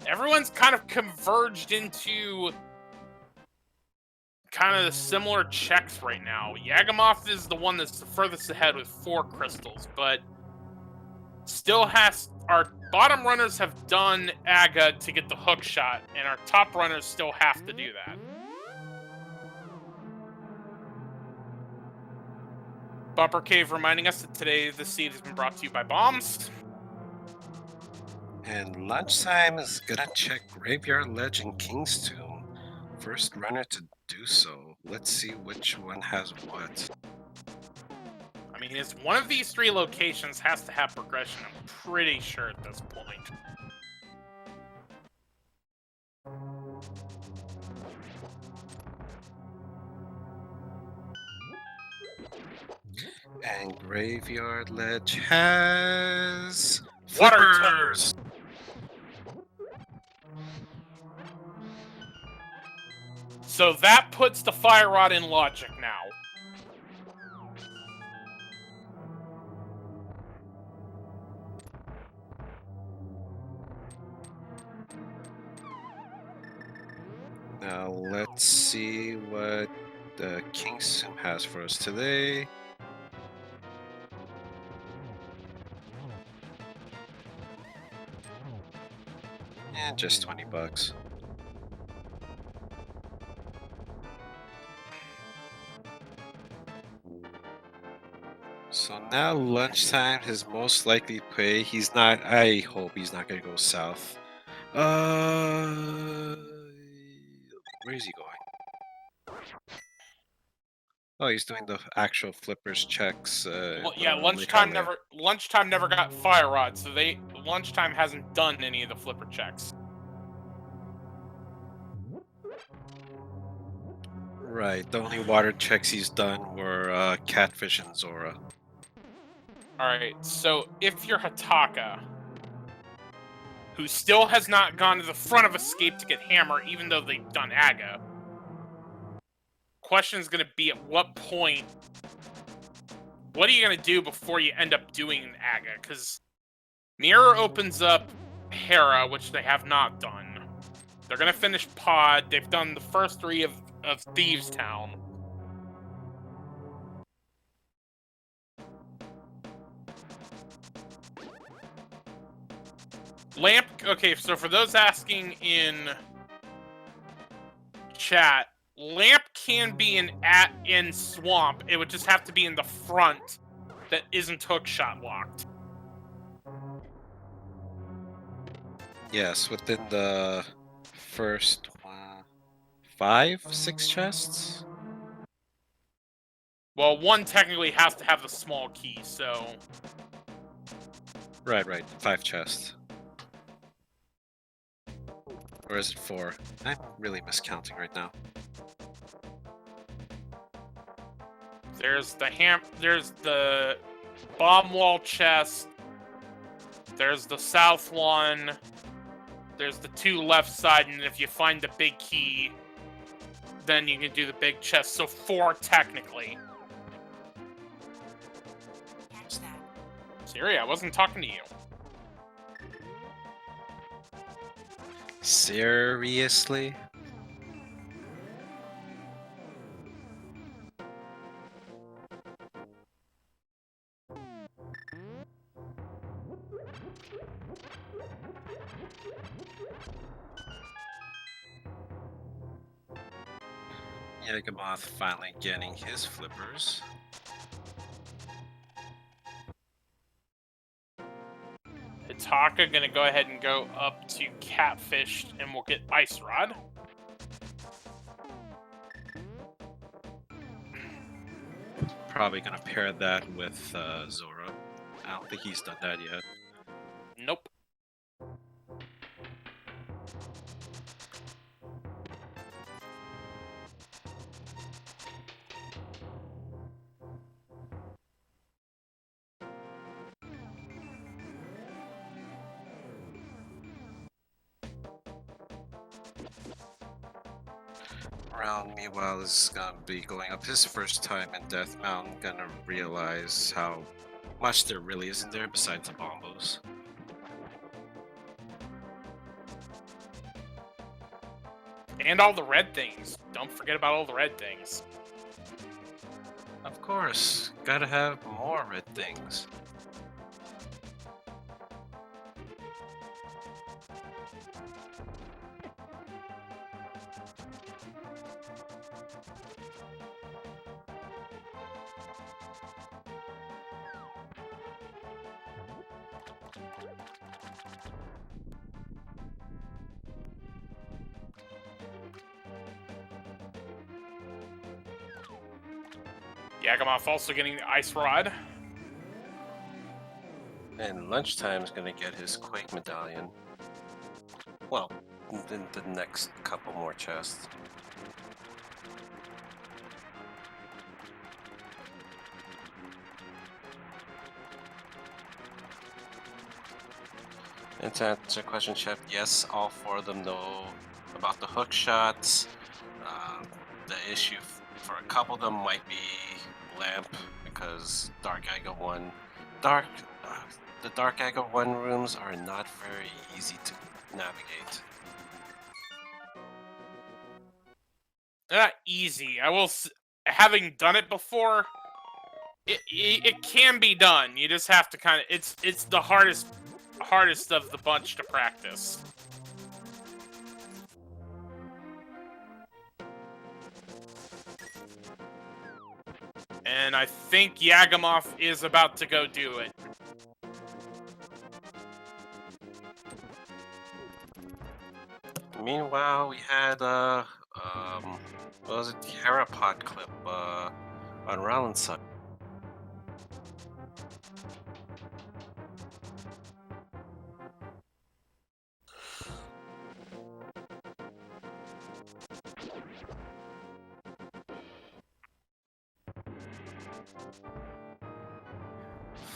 everyone's kind of converged into kind of the similar checks right now. Yagamoth is the one that's the furthest ahead with 4 crystals, but still our bottom runners have done Aga to get the hook shot, and our top runners still have to do that. Bumper Cave reminding us that today the seed has been brought to you by bombs. And Lunchtime is gonna check Graveyard Ledge and King's Tomb. First runner to do so. Let's see which one has what. I mean, it's one of these 3 locations has to have progression, I'm pretty sure at this point. And Graveyard Ledge has... Water flippers! So that puts the Fire Rod in logic now. Now let's see what the King's Tomb has for us today. And just 20 bucks. So now lunchtime, his most likely play. He's not. I hope he's not gonna go south. Where is he going? Oh, he's doing the actual flippers checks. Well, yeah, Lake Highland. lunchtime never got fire rod, so lunchtime hasn't done any of the flipper checks. Right. The only water checks he's done were Catfish and Zora. Alright, so if you're Hataka, who still has not gone to the front of Escape to get Hammer, even though they've done Aga, question's gonna be at what point, what are you gonna do before you end up doing Aga? Because Mirror opens up Hera, which they have not done. They're gonna finish Pod. They've done the first 3 of Thieves Town. Lamp. Okay, so for those asking in chat, Lamp can be in Swamp. It would just have to be in the front that isn't hookshot locked. Yes, within the first 5, 6 chests. Well, one technically has to have the small key, so... Right, 5 chests. Or is it 4? I'm really miscounting right now. There's the bomb wall chest. There's the south one. There's the 2 left side, and if you find the big key, then you can do the big chest. So 4 technically. Siri, I wasn't talking to you. Seriously? Yagamoth finally getting his flippers. Hataka gonna go ahead and go up to Catfish, and we'll get Ice Rod. Probably gonna pair that with Zora. I don't think he's done that yet. Nope. Round, meanwhile, is gonna be going up his first time in Death Mountain, gonna realize how much there really isn't there besides the bombos. And all the red things. Don't forget about all the red things. Of course, gotta have more red things. Yagamoth also getting the Ice Rod. And Lunchtime is gonna get his Quake Medallion. Well, in the next couple more chests. And to answer your question, Chef, yes, all 4 of them know about the hook shots. The issue for a couple of them might be Lamp, because Dark Aga 1... the Dark Aga 1 rooms are not very easy to navigate. They're not easy. Having done it before, it can be done. You just have to kind of... It's the hardest of the bunch to practice. And I think think Yagamoth is about to go do it. Meanwhile, we had what was it, the Herapod clip on Rollins' side.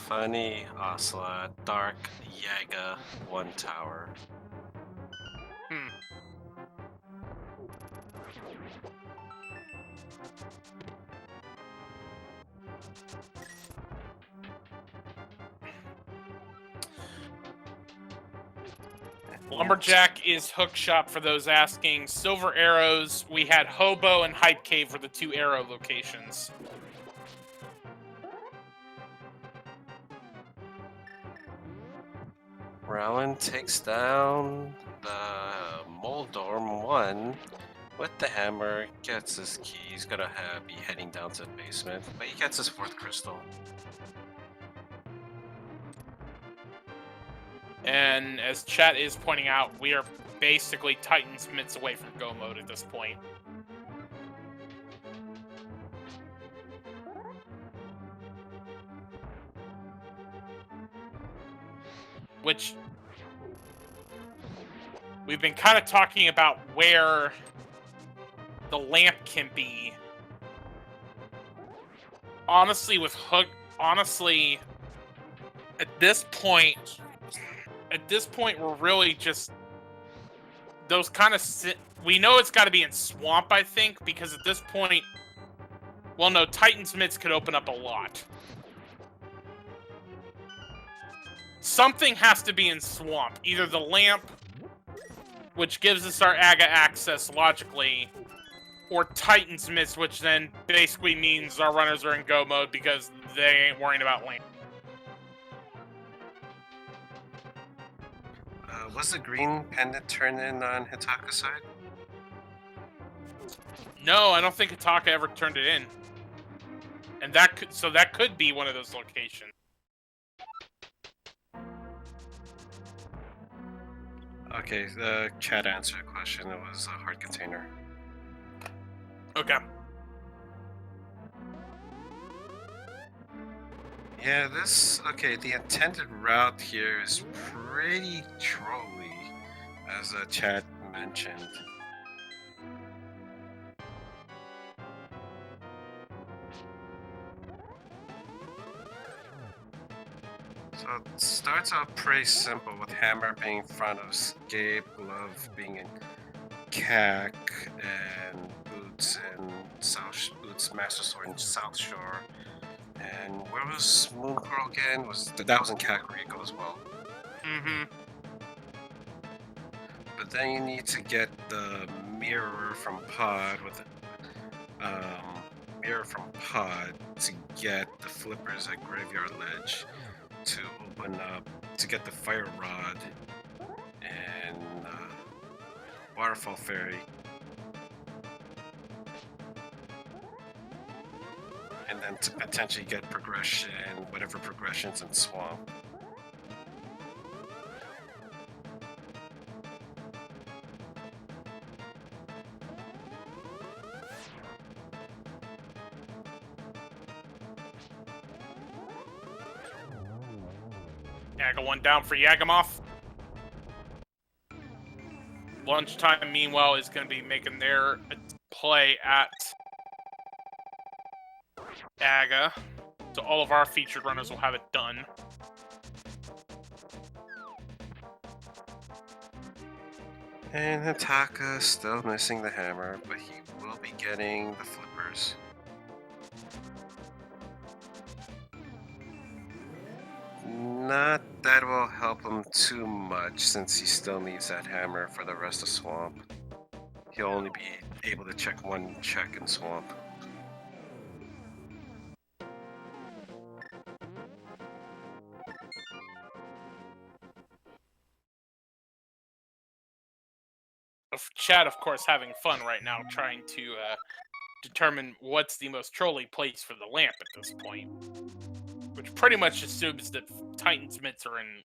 Funny Ocelot, Dark Yaga, 1 tower. Lumberjack is Hookshop for those asking. Silver Arrows, we had Hobo and Hype Cave for the 2 arrow locations. Rowan takes down the Moldorm 1 with the hammer, gets his key. He's gonna be heading down to the basement, but he gets his 4th crystal. And as chat is pointing out, we are basically Titan's mitts away from go mode at this point. Which we've been kind of talking about where the lamp can be. Honestly, with Hook, at this point, we're really just those kind of. We know it's got to be in Swamp, I think, because at this point, well, no, Titan's mitts could open up a lot. Something has to be in Swamp. Either the lamp, which gives us our Aga access logically, or Titan's mitts, which then basically means our runners are in go mode because they ain't worrying about lamp. Was the green pendant turned in on Hitaka's side? No, I don't think Hitaka ever turned it in. And that could be one of those locations. Okay, the chat answered the question. It was a hard container. Okay. Yeah, the intended route here is pretty trolly, as the chat mentioned. So it starts out pretty simple, with Hammer being in front of Scape, Glove being in CAC, and Boots Master Sword in South Shore. And where was Moon Pearl again? That was in Kakariko as well. Mm-hmm. But then you need to get the mirror from Pod to get the flippers at Graveyard Ledge to open up to get the Fire Rod and Waterfall Fairy. And then to potentially get progression, whatever progression's in Swamp. Yaga 1 down for Yagamoth. Lunchtime, meanwhile, is going to be making their play at Aga. So all of our featured runners will have it done. And Hitaka still missing the hammer, but he will be getting the flippers. Not that will help him too much, since he still needs that hammer for the rest of Swamp. He'll only be able to check 1 check in Swamp. Chat, of course, having fun right now, trying to determine what's the most trolly place for the lamp at this point. Which pretty much assumes that Titan's mitts are in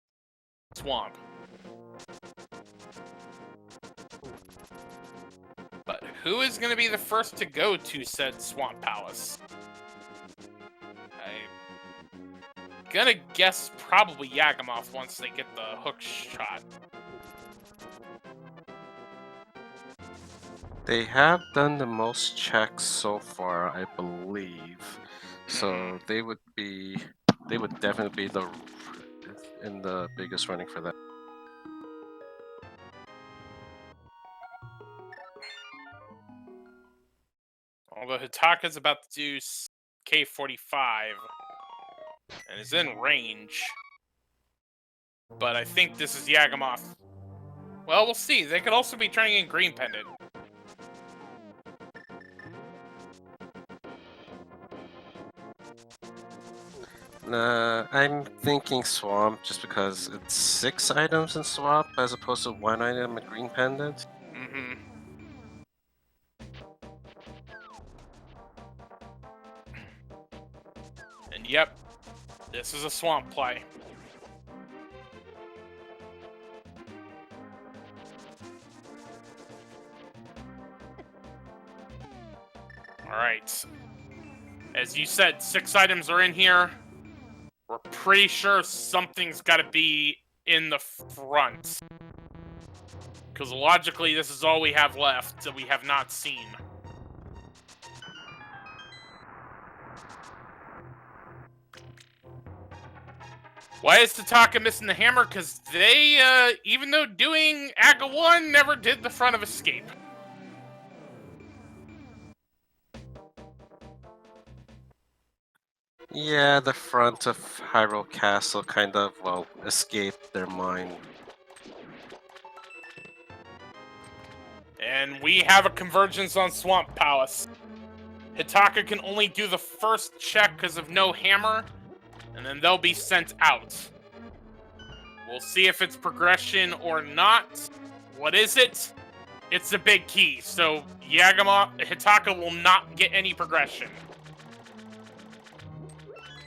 swamp. But who is going to be the first to go to said swamp palace? I'm gonna guess probably Yagamoth once they get the hook shot. They have done the most checks so far, I believe. So they would definitely be in the biggest running for that. Although Hitaka's about to do K45 and is in range. But I think this is Yagamoth. Well, we'll see. They could also be turning in Green Pendant. I'm thinking swamp just because it's 6 items in swamp as opposed to 1 item in green pendant. Mm-hmm. And yep, this is a swamp play. Alright. As you said, 6 items are in here. We're pretty sure something's got to be in the front. Because logically, this is all we have left that we have not seen. Why is Tataka missing the hammer? Because they, even though doing Aga 1, never did the front of escape. Yeah, the front of Hyrule Castle kind of, well, escaped their mind. And we have a convergence on Swamp Palace. Hitaka can only do the first check because of no hammer, and then they'll be sent out. We'll see if it's progression or not. What is it? It's a big key, so Hitaka will not get any progression.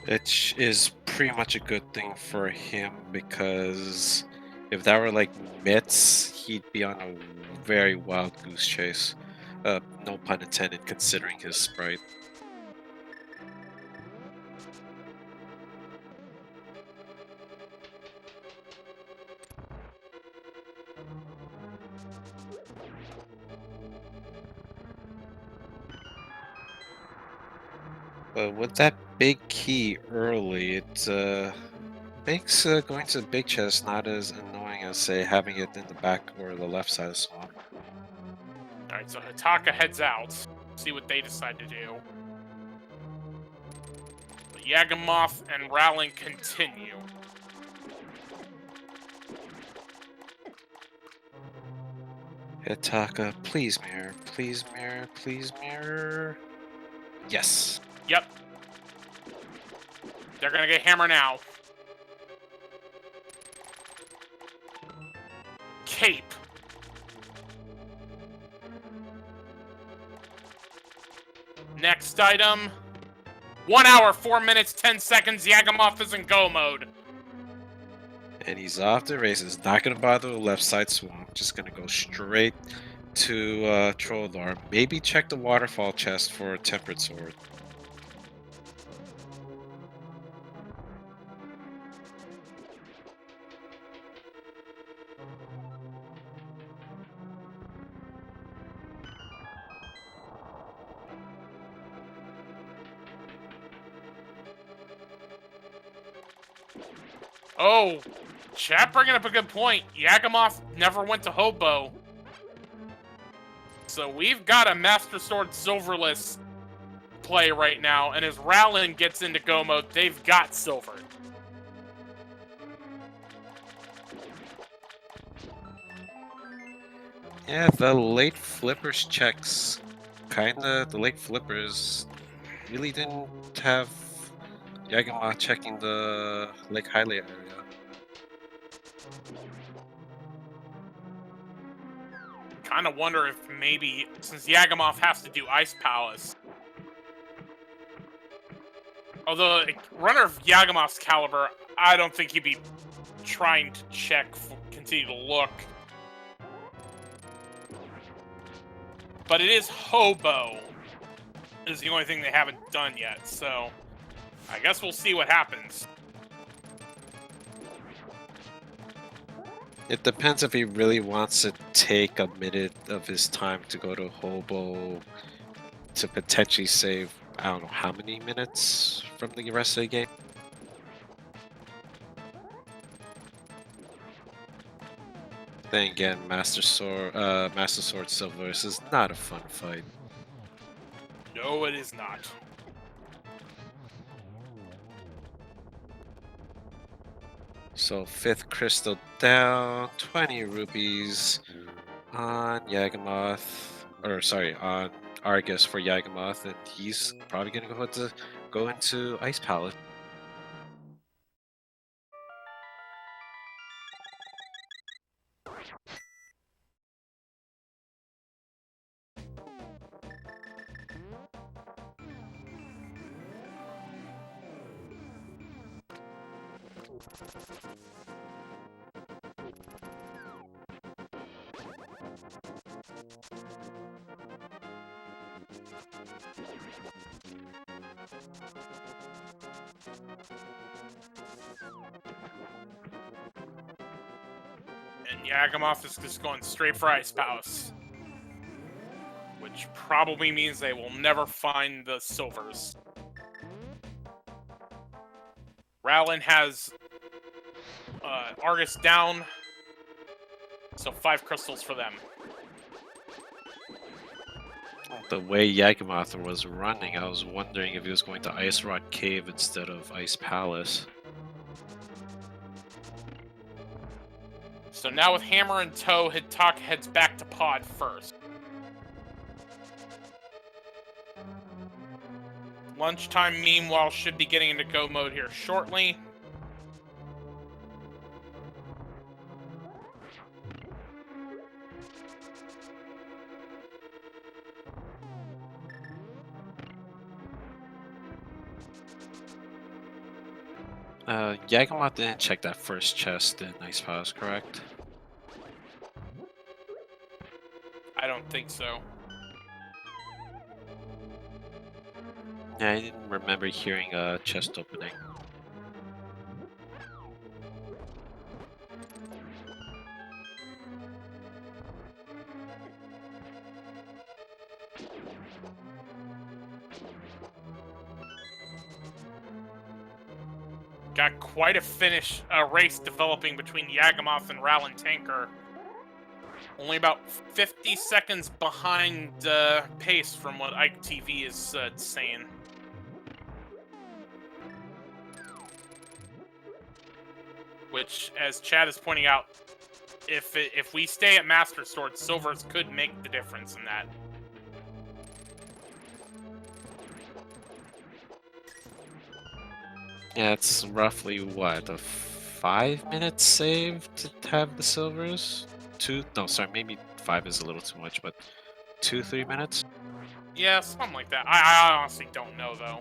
It is pretty much a good thing for him because if that were like Mitts, he'd be on a very wild goose chase. No pun intended, considering his sprite. But with that big key early, it makes going to the big chest not as annoying as, say, having it in the back or the left side of the swamp. Alright, so Hitaka heads out. See what they decide to do. But Yagamoth and Rowling continue. Hitaka, please mirror, please mirror, please mirror. Yes. Yep. They're gonna get hammer now. Cape. Next item. 1 hour, 4 minutes, 10 seconds. Yagamoth is in go mode. And he's off the races. Not gonna bother the left side swamp. Just gonna go straight to Trolldor. Maybe check the waterfall chest for a tempered sword. Oh, chat bringing up a good point. Yagamoth never went to Hobo. So we've got a Master Sword Silverless play right now, and as Rowling gets into go mode, they've got Silver. Yeah, the late flippers checks, the late flippers really didn't have Yagamoth checking the Lake Hylia area. Kind of wonder if maybe, since Yagamoth has to do Ice Palace, Although, a runner of Yagamoth's caliber, I don't think he'd be trying to check, continue to look. But it is Hobo, is the only thing they haven't done yet, so I guess we'll see what happens. It depends if he really wants to take a minute of his time to go to Hobo to potentially save, I don't know how many minutes from the rest of the game. Then again, Master Sword Silver's is not a fun fight. No, it is not. So 5th crystal down, 20 rupees on Yagamoth, or sorry, on Argus for Yagamoth, and he's probably gonna go into Ice Palace. And Yagamoth is just going straight for Ice Palace. Which probably means they will never find the silvers. Rowlin has Argus down, so 5 crystals for them. The way Yagamoth was running, I was wondering if he was going to Ice Rod Cave instead of Ice Palace. So now with Hammer in tow, Hitaka heads back to Pod first. Lunchtime, meanwhile, should be getting into go mode here shortly. Yagamoth didn't check that first chest in Ice Palace, correct? I don't think so. Yeah, I didn't remember hearing a chest opening. Got quite a race developing between Yagamoth and Rowlin Tanker. Only about 50 seconds behind pace from what Ike TV is saying. Which, as Chad is pointing out, if we stay at Master Sword, silvers could make the difference in that. Yeah, it's roughly what, a 5-minute save to have the silvers? Maybe 5 is a little too much, but 2-3 minutes? Yeah, something like that. I honestly don't know, though.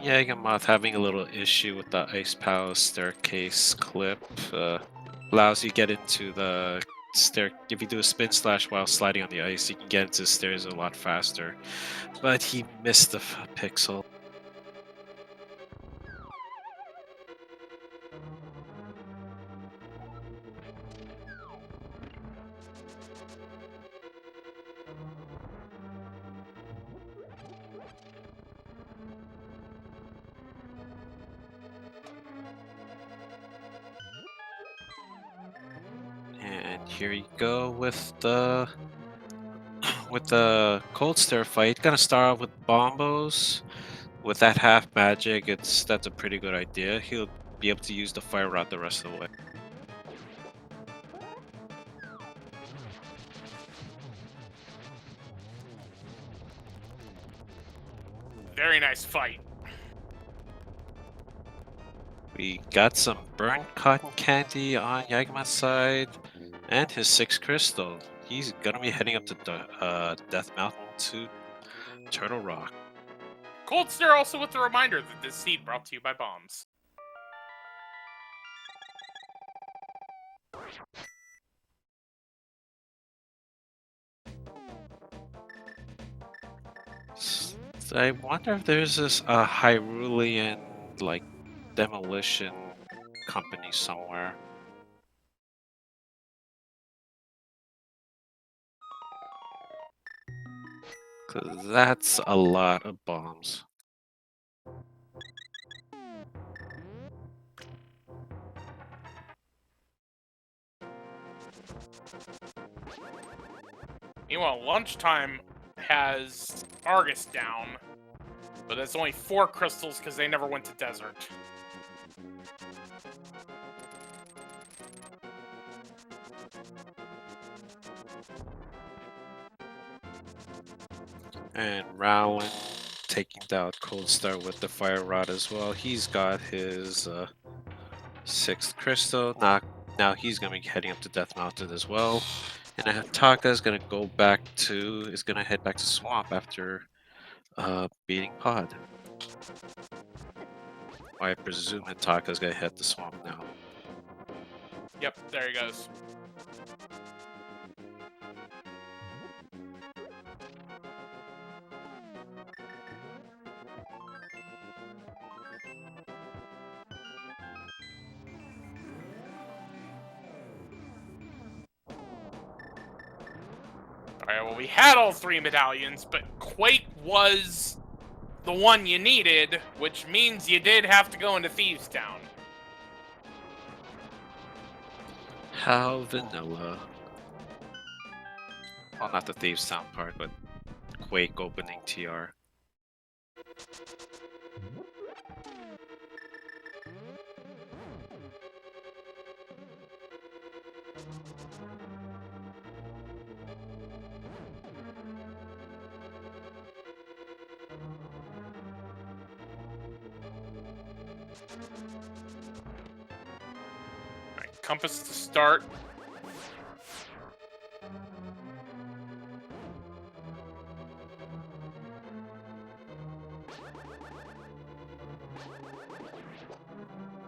Yagamoth having a little issue with the Ice Palace staircase clip. Allows you to get into the stair. If you do a spin slash while sliding on the ice, you can get into the stairs a lot faster. But he missed the pixel. And here you go with the cold stair fight. Gonna start off with Bombos. With that half magic, that's a pretty good idea. He'll be able to use the fire rod the rest of the way. Very nice fight. We got some burnt cotton candy on Yagamoth's side, and his 6th crystal. He's gonna be heading up to Death Mountain to Turtle Rock. Cold Stare also with a reminder that this seed brought to you by bombs. So I wonder if there's this Hyrulean like demolition company somewhere. Cause that's a lot of bombs. Meanwhile, Lunchtime has Argus down, but that's only 4 crystals because they never went to Desert. And Rowland taking down Cold Star with the Fire Rod as well. He's got his 6th crystal. Now he's gonna be heading up to Death Mountain as well. And Hataka is gonna head back to Swamp after beating Pod. I presume Hataka's gonna head to Swamp now. Yep, there he goes. Alright, well, we had all 3 medallions, but Quake was the one you needed, which means you did have to go into Thieves Town. How vanilla. Well, not the Thieves Town part, but Quake opening TR. Alright, Compass to start.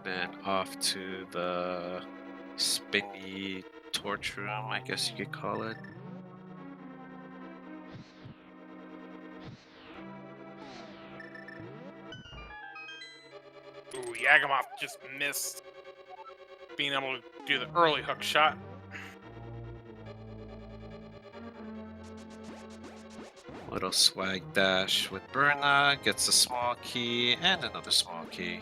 Then off to the spinny torch room, I guess you could call it. Ooh, Yagamoth just missed being able to do the early hook shot. Little swag dash with Berna, gets a small key and another small key.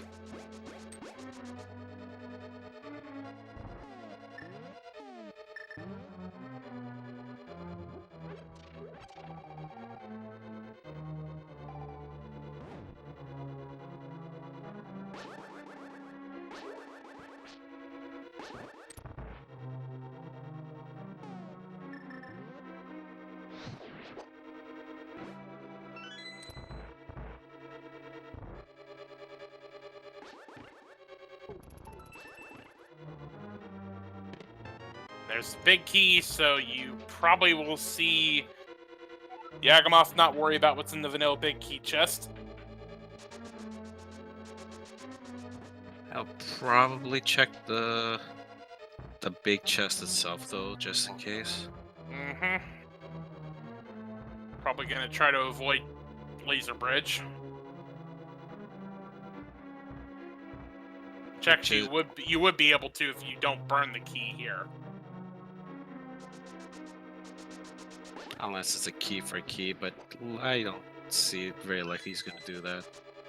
There's the big key, so you probably will see Yagamoth not worry about what's in the vanilla big key chest. I'll probably check the big chest itself though, just in case. Mm-hmm. Probably gonna try to avoid Laser Bridge. Which actually you would be able to if you don't burn the key here. Unless it's a key for key, but I don't see it very likely he's gonna do that.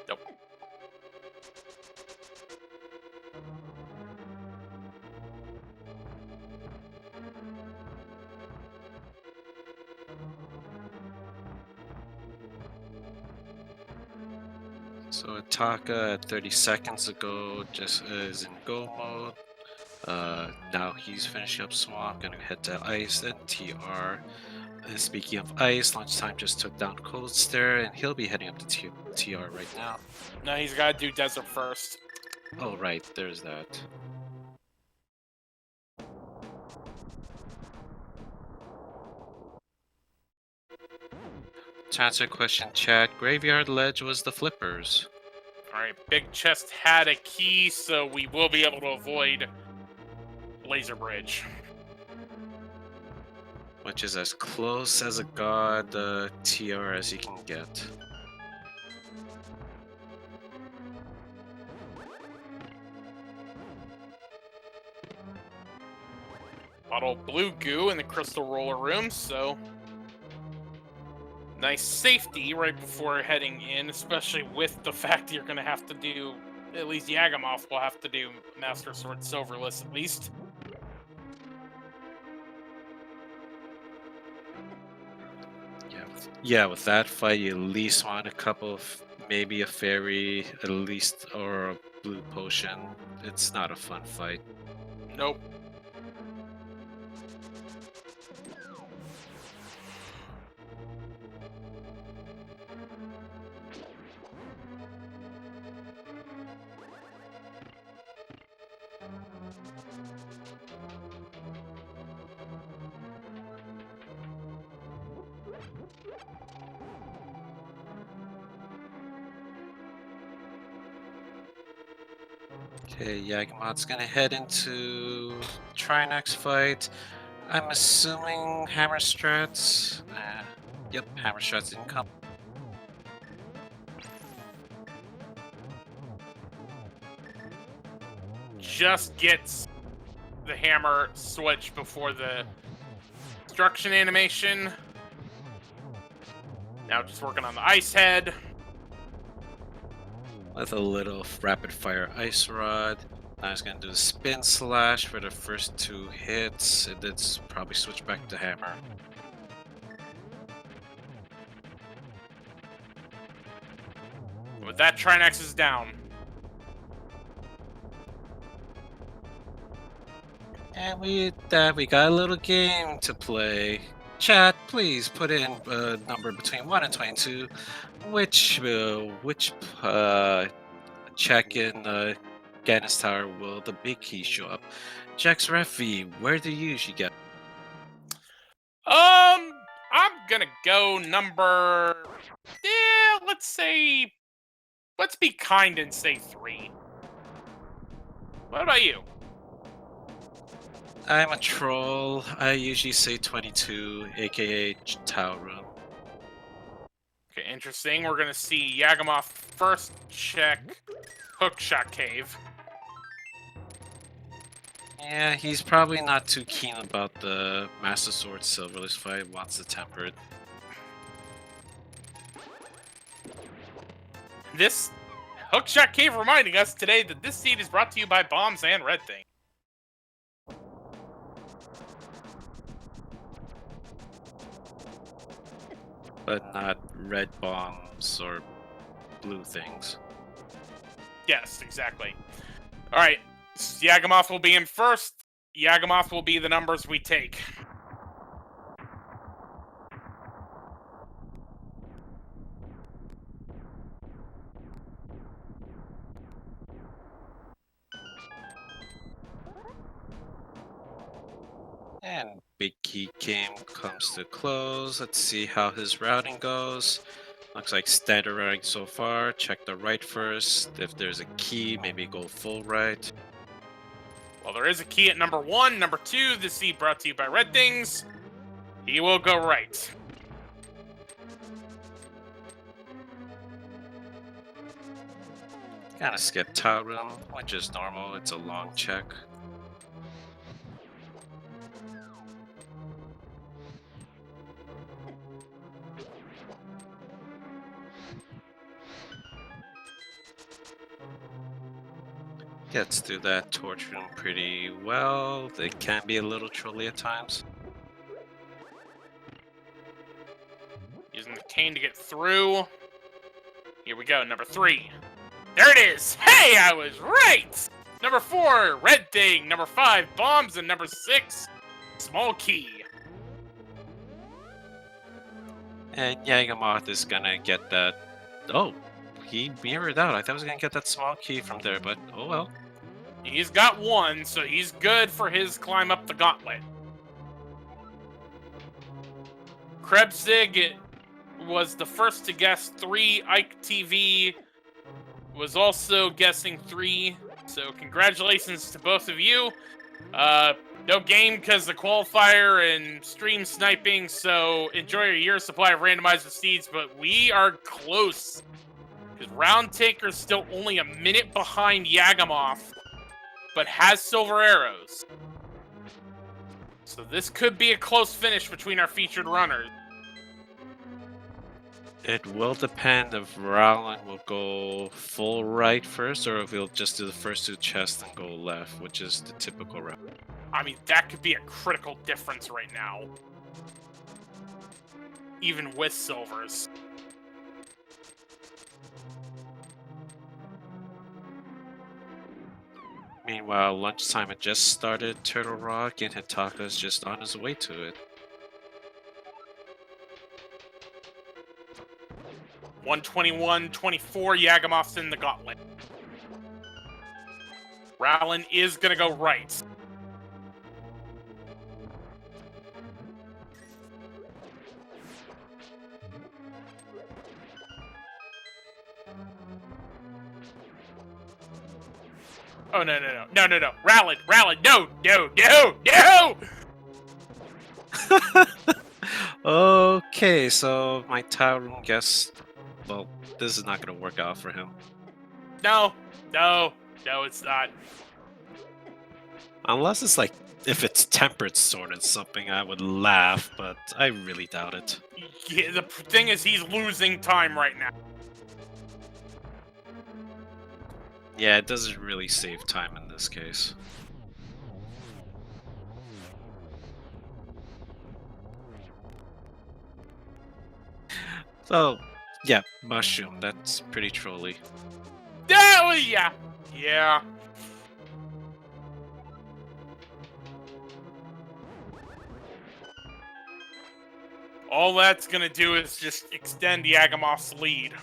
Nope. So Ataka at 30 seconds ago just is in go mode. Now he's finishing up Swamp, gonna head to Ice, then TR. And speaking of Ice, Lunchtime just took down Cold Stare, and he'll be heading up to TR right now. No, he's gotta do Desert first. Oh right, there's that. To answer your question, chat, Graveyard Ledge was the flippers. Alright, Big Chest had a key, so we will be able to avoid Laser Bridge. Which is as close as a god TR as you can get. Bottle of blue goo in the crystal roller room, so nice safety right before heading in, especially with the fact you're going to have to do, at least Yagamoth will have to do Master Sword Silverless at least. Yeah, with that fight, you at least want a couple of, maybe a fairy, at least, or a blue potion. It's not a fun fight. Nope. Okay, Yagamoth's gonna head into Trinex fight. I'm assuming Hammer Strats. Yep, Hammer Strats didn't come. Just gets the hammer switch before the destruction animation. Now just working on the ice head. With a little rapid fire ice rod. Now he's gonna do the spin slash for the first 2 hits. It did probably switch back to hammer. With that, Trinex is down. And we got a little game to play. Chat, please put in a number between 1 and 22. Which check in Gannis Tower will the big key show up? Jax Refi, where do you usually get? I'm gonna go number. Yeah, let's be kind and say 3. What about you? I'm a troll. I usually say 22, aka Tower Room. Okay, interesting. We're gonna see Yagamoth first check Hookshot Cave. Yeah, he's probably not too keen about the Master Sword Silverless fight, wants the Tempered. This Hookshot Cave reminding us today that this seed is brought to you by Bombs and Red Thing. But not red bombs or blue things. Yes, exactly. Alright, Yagamoth will be in first. Yagamoth will be the numbers we take. And Big Key game comes to close. Let's see how his routing goes. Looks like standard routing so far. Check the right first. If there's a key, maybe go full right. Well, there is a key at number 1. Number 2, the seed brought to you by Red Things. He will go right. Gotta skip Tower Room, which is normal. It's a long check. Gets through that torch room pretty well. They can be a little trolly at times. Using the cane to get through. Here we go, number 3. There it is! Hey, I was right! Number 4, Red Thing. Number 5, Bombs. And number 6, Small Key. And Yagamoth is gonna get that. Oh, he mirrored out. I thought I was gonna get that small key from there, but oh well. He's got 1, so he's good for his climb up the gauntlet. Krebsig was the first to guess 3. Ike TV was also guessing 3. So congratulations to both of you. No game because the qualifier and stream sniping, so enjoy your year's supply of randomizer seeds, but we are close. Because Round Taker's still only a minute behind Yagamoth, but has silver arrows. So this could be a close finish between our featured runners. It will depend if Rowland will go full right first, or if he'll just do the first 2 chests and go left, which is the typical route. I mean, that could be a critical difference right now. Even with silvers. Meanwhile, lunchtime had just started Turtle Rock, and Hitaka's just on his way to it. 121-24, Yagamoth's in the gauntlet. Rowland is gonna go right. Oh, no. Rowland, no! Okay, so my tile room guess, well, this is not going to work out for him. No, it's not. Unless it's like, if it's tempered sword and something, I would laugh, but I really doubt it. Yeah, the thing is, he's losing time right now. Yeah, it doesn't really save time in this case. So, yeah, mushroom, that's pretty trolly. Oh, yeah. All that's gonna do is just extend Yagamoth's lead.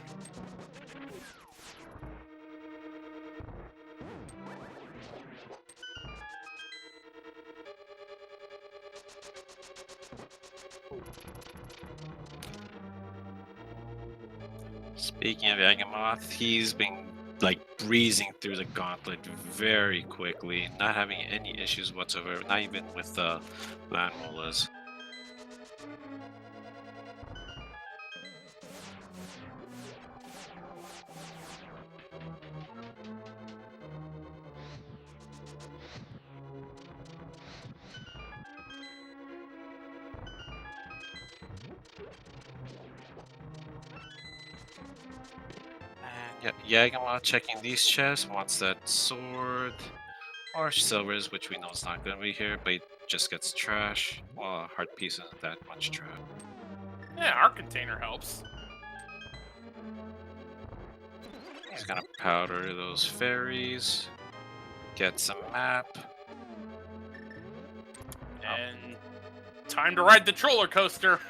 Speaking of Yagamoth, he's been like breezing through the gauntlet very quickly, not having any issues whatsoever, not even with the land rollers. Yagamoth checking these chests, wants that sword, or silvers, which we know is not going to be here, but it just gets trash. Well, a heart piece isn't that much trash. Yeah, our container helps. He's going to powder those fairies, get some map. And time to ride the roller coaster.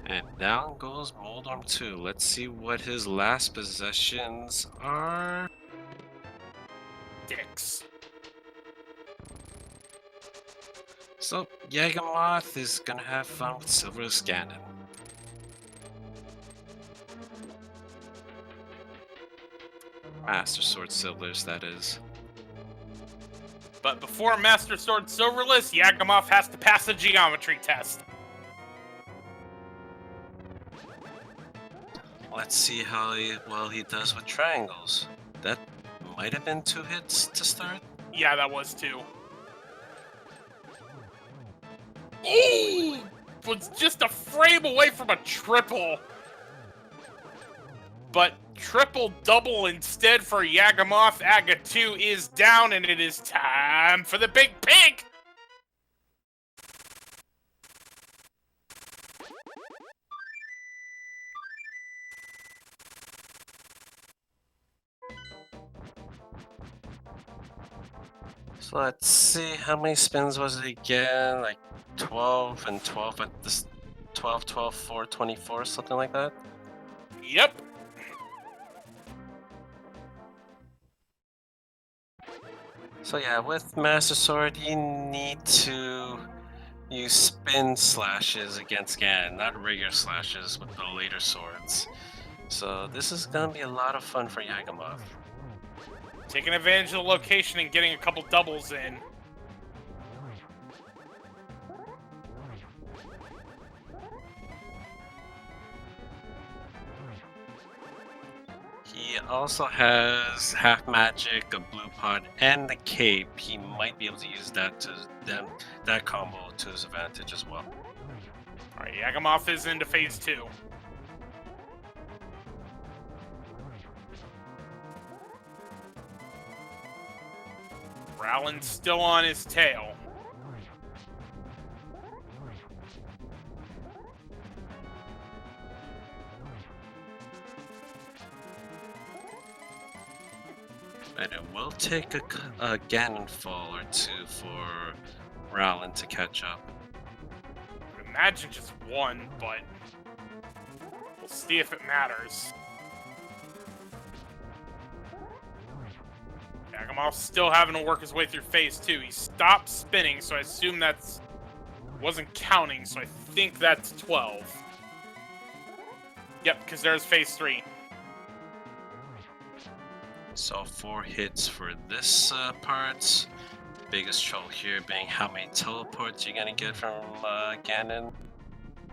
And down goes Moldorm 2. Let's see what his last possessions are. Dicks. So, Yagamoth is gonna have fun with Silver's Ganon. Master Sword Silvers, that is. But before Master Sword Silverless, Yagamoth has to pass a geometry test. Let's see how well he does with triangles. That might have been 2 hits to start. Yeah, that was 2. Ooh! Was just a frame away from a triple. But triple double instead for Yagamoth. Aga 2 is down, and it is time for the big pig! So let's see, how many spins was it again? Like 12 and 12 at this 12, 12, 4, 24, something like that? Yep. So yeah, with Master Sword, you need to use spin slashes against Ganon, not regular slashes with the later swords. So this is gonna be a lot of fun for Yagamoth. Taking advantage of the location and getting a couple doubles in. He also has half magic, a blue pot, and the cape. He might be able to use that combo to his advantage as well. Alright, Yagamoth is into phase 2. Rowland's still on his tail. And it will take a Ganon fall or two for Rowland to catch up. I would imagine just one, but we'll see if it matters. Yagamoth's still having to work his way through phase 2. He stopped spinning, so I assume that's wasn't counting, so I think that's 12. Yep, because there's phase 3. So 4 hits for this part. Biggest trouble here being how many teleports you're gonna get from Ganon.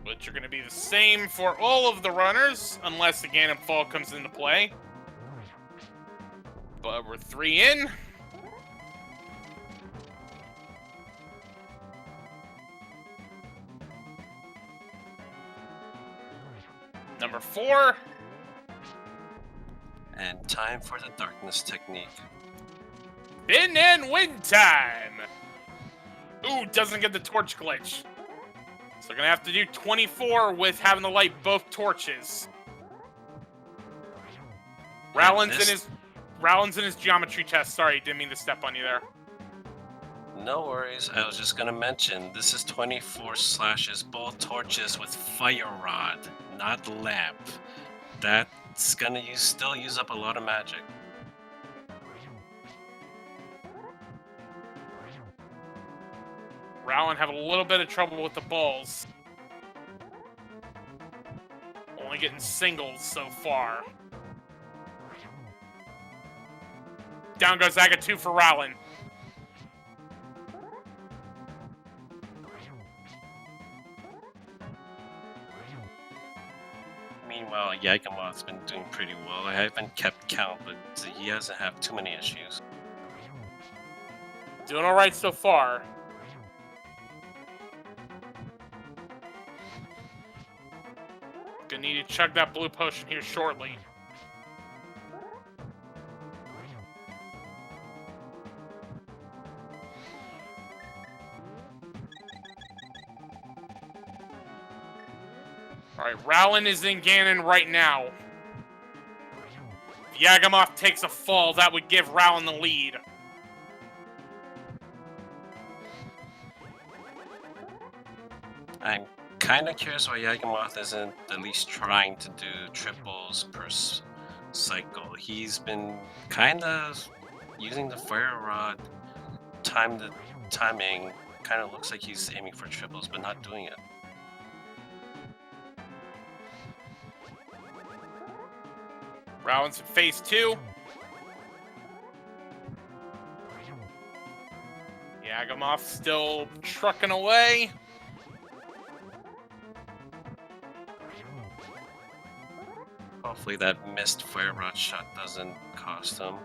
Which are going to be the same for all of the runners, unless the Ganon Fall comes into play. But we're 3 in. Number 4. And time for the darkness technique. Spin and win time! Ooh, doesn't get the torch glitch. So we're gonna have to do 24 with having to light both torches. Rowland's in his geometry test. Sorry, didn't mean to step on you there. No worries, I was just gonna mention, this is 24 slashes, both torches with fire rod, not lamp. That's gonna still use up a lot of magic. Rowland having a little bit of trouble with the balls. Only getting singles so far. Down goes Zaga 2 for Rowland. Meanwhile, Yagamoth's been doing pretty well. I haven't kept count, but he hasn't had too many issues. Doing alright so far. Gonna need to chug that blue potion here shortly. Alright, Rowland is in Ganon right now. If Yagamoth takes a fall, that would give Rowland the lead. I'm kind of curious why Yagamoth isn't at least trying to do triples per cycle. He's been kind of using the fire rod, timing. Kind of looks like he's aiming for triples, but not doing it. Rowland's in phase 2. Yagamoth still trucking away. Hopefully that missed fire rod shot doesn't cost him.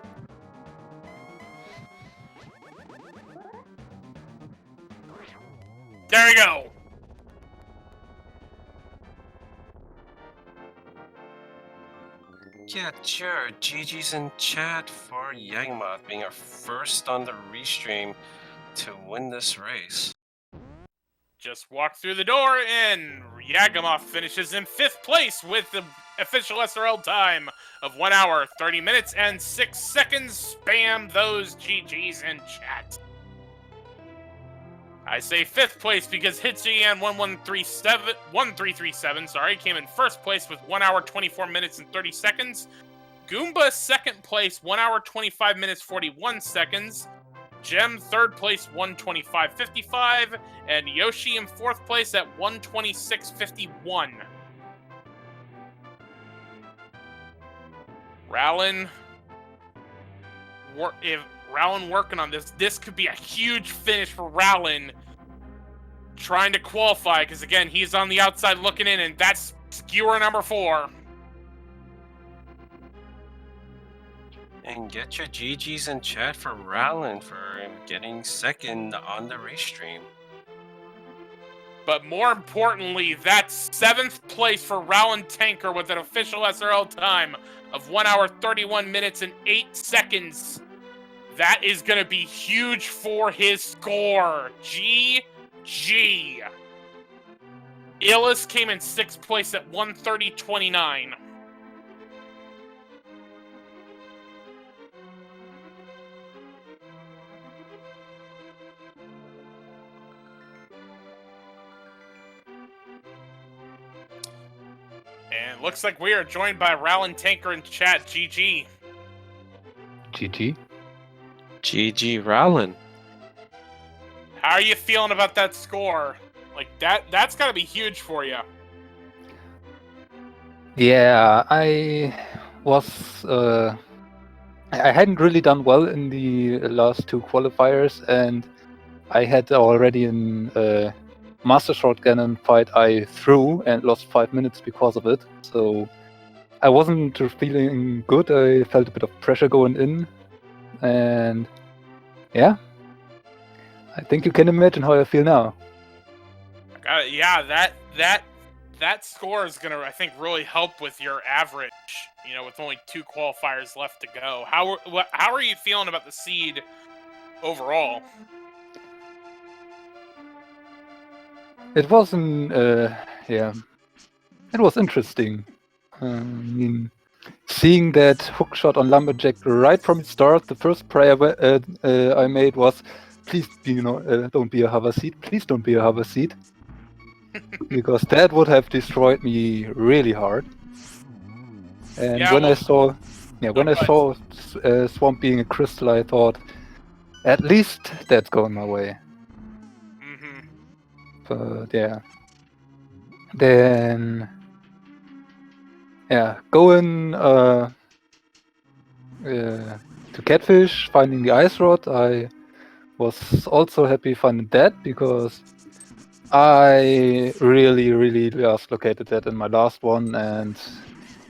There we go. Yeah, sure. GG's in chat for Yagamoth being our first on the restream to win this race. Just walk through the door, and Yagamoth finishes in 5th place with the official SRL time of 1 hour, 30 minutes, and 6 seconds. Spam those GGs in chat. I say 5th place because Hitsuyan 1337 came in 1st place with 1 hour 24 minutes and 30 seconds. Goomba 2nd place, 1 hour 25 minutes 41 seconds. Gem 3rd place, 125.55, and Yoshi in 4th place at 126.51. Rowlin, if Rowlin working on this could be a huge finish for Rowlin trying to qualify, because again, he's on the outside looking in, and that's skewer number 4. And get your GGs in chat for Rowlin for getting 2nd on the restream. But more importantly, that's 7th place for Rowlin Tanker with an official SRL time of 1 hour 31 minutes and 8 seconds. That is going to be huge for his score. GG. Illis came in 6th place at 130.29. And looks like we are joined by Rowlin Tanker in chat. GG. GG. GG Rowlin. How are you feeling about that score? Like, that's got to be huge for you. Yeah, I was. I hadn't really done well in the last 2 qualifiers, and I had already in Master Shotgun fight I threw and lost 5 minutes because of it. So I wasn't feeling good. I felt a bit of pressure going in, and yeah, I think you can imagine how I feel now. Yeah, that score is gonna, I think, really help with your average. You know, with only 2 qualifiers left to go. How are you feeling about the seed overall? It wasn't. Yeah, it was interesting. I mean, seeing that hookshot on Lumberjack right from the start, the first prayer I made was, "Please, don't be a hover seat. Please don't be a hover seat," because that would have destroyed me really hard. And Yeah, when well, I saw Swamp being a crystal, I thought, at least that's going my way. Mm-hmm. But yeah, then going to Catfish, finding the ice rod, I was also happy finding that because I really just located that in my last one, and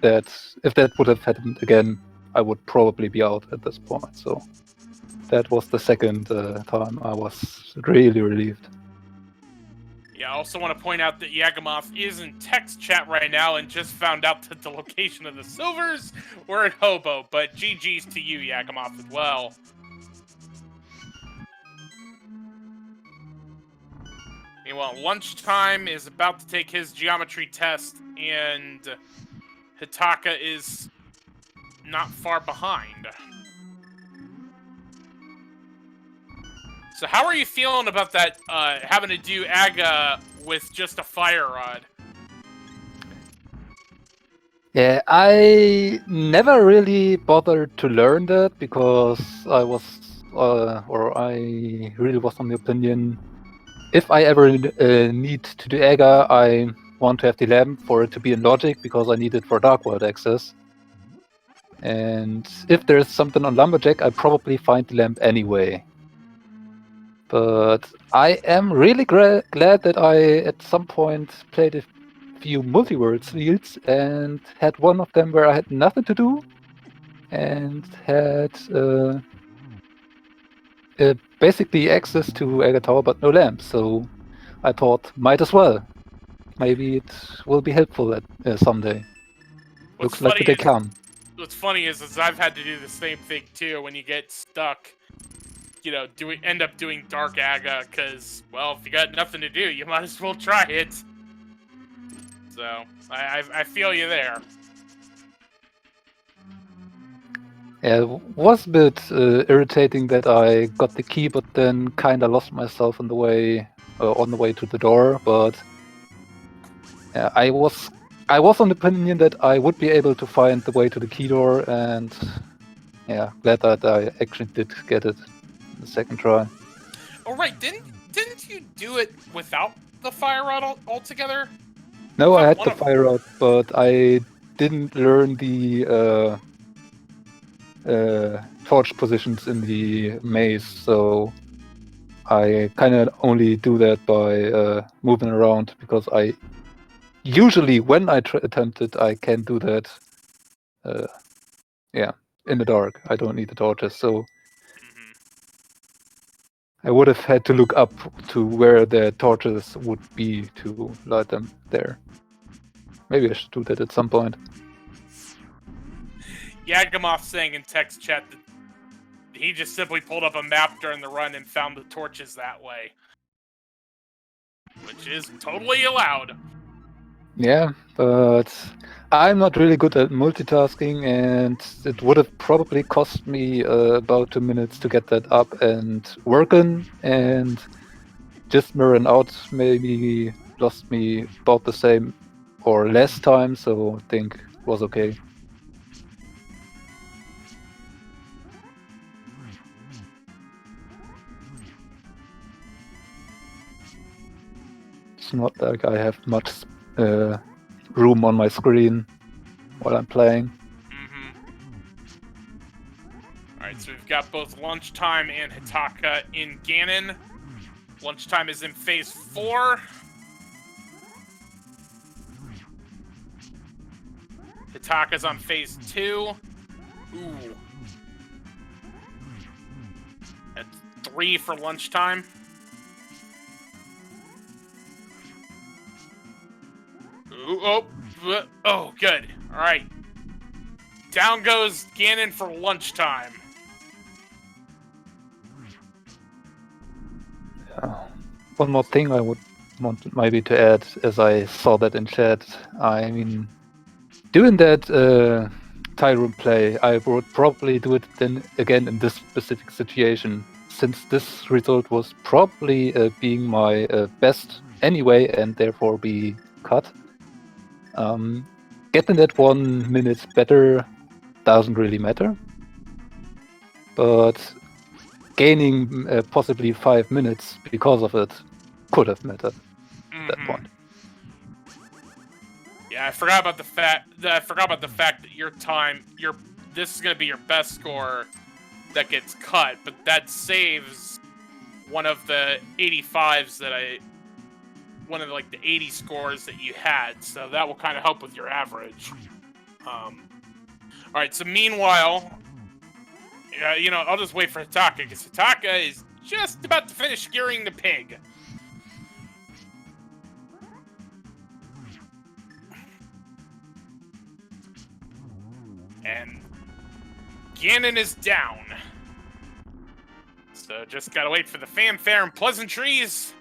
that if that would have happened again, I would probably be out at this point. So that was the 2nd time I was really relieved. Yeah, I also want to point out that Yagamoth is in text chat right now and just found out that the location of the silvers were at Hobo, but GG's to you, Yagamoth, as well. Meanwhile, Lunchtime is about to take his geometry test, and Hitaka is not far behind. So how are you feeling about that, having to do AGA with just a fire rod? Yeah, I never really bothered to learn that because I really was on the opinion, if I ever need to do AGA, I want to have the lamp for it to be in logic because I need it for Dark World access. And if there's something on Lumberjack, I probably find the lamp anyway. But I am really glad that I, at some point, played a few multiverse fields and had one of them where I had nothing to do and had basically access to Aga Tower but no lamp. So I thought, might as well. Maybe it will be helpful someday. Looks like the day come. What's funny is I've had to do the same thing too when you get stuck. You know, end up doing Dark Aga, because, well, if you got nothing to do, you might as well try it. So, I feel you there. Yeah, it was a bit irritating that I got the key, but then kind of lost myself on the way to the door. But yeah, I was on the opinion that I would be able to find the way to the key door, and yeah, glad that I actually did get it in the second try. Oh right, didn't you do it without the fire rod altogether? No, I thought had one the of- fire rod, but I didn't learn the torch positions in the maze, so I kind of only do that by moving around, because I usually, when I attempt it, I can do that. Yeah, in the dark. I don't need the torches, so Mhm. I would have had to look up to where the torches would be to light them there. Maybe I should do that at some point. Yagamoth saying in text chat that he just simply pulled up a map during the run and found the torches that way. Which is totally allowed. Yeah, but I'm not really good at multitasking, and it would have probably cost me about 2 minutes to get that up and working, and just mirroring out maybe lost me about the same or less time, so I think it was okay. It's not like I have much room on my screen while I'm playing. Alright, so we've got both Lunchtime and Hitaka in Ganon. Lunchtime is in phase 4. Hitaka's on phase 2. Ooh. That's 3 for Lunchtime. Ooh, oh, good. Alright. Down goes Ganon for Lunchtime. One more thing I would want maybe to add, as I saw that in chat. I mean, doing that tie room play, I would probably do it then again in this specific situation, since this result was probably being my best anyway, and therefore be cut. Getting that 1 minute better doesn't really matter, but gaining possibly 5 minutes because of it could have mattered at that point. Yeah, I forgot about the fact that your time, this is gonna be your best score that gets cut, but that saves one of the 85s one of the 80 scores that you had, so that will kind of help with your average. All right, so meanwhile, I'll just wait for Hitaka, because Hitaka is just about to finish gearing the pig. And Ganon is down. So just gotta wait for the fanfare and pleasantries.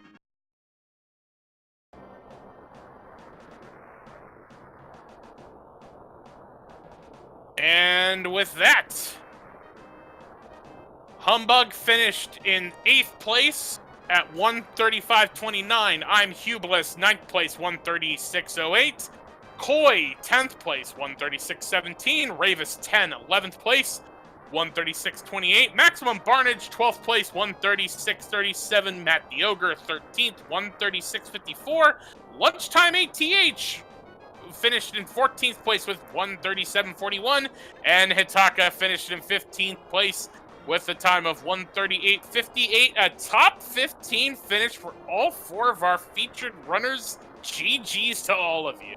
And with that, Humbug finished in 8th place at 135.29. I'm Hublis, 9th place, 136.08. Koi, 10th place, 136.17. Ravis, 10, 11th place, 136.28. Maximum Barnage, 12th place, 136.37. Matt the Ogre, 13th, 136.54. Lunchtime ATH finished in 14th place with 137.41. And Hitaka finished in 15th place with a time of 138.58. A top 15 finish for all 4 of our featured runners. GG's to all of you.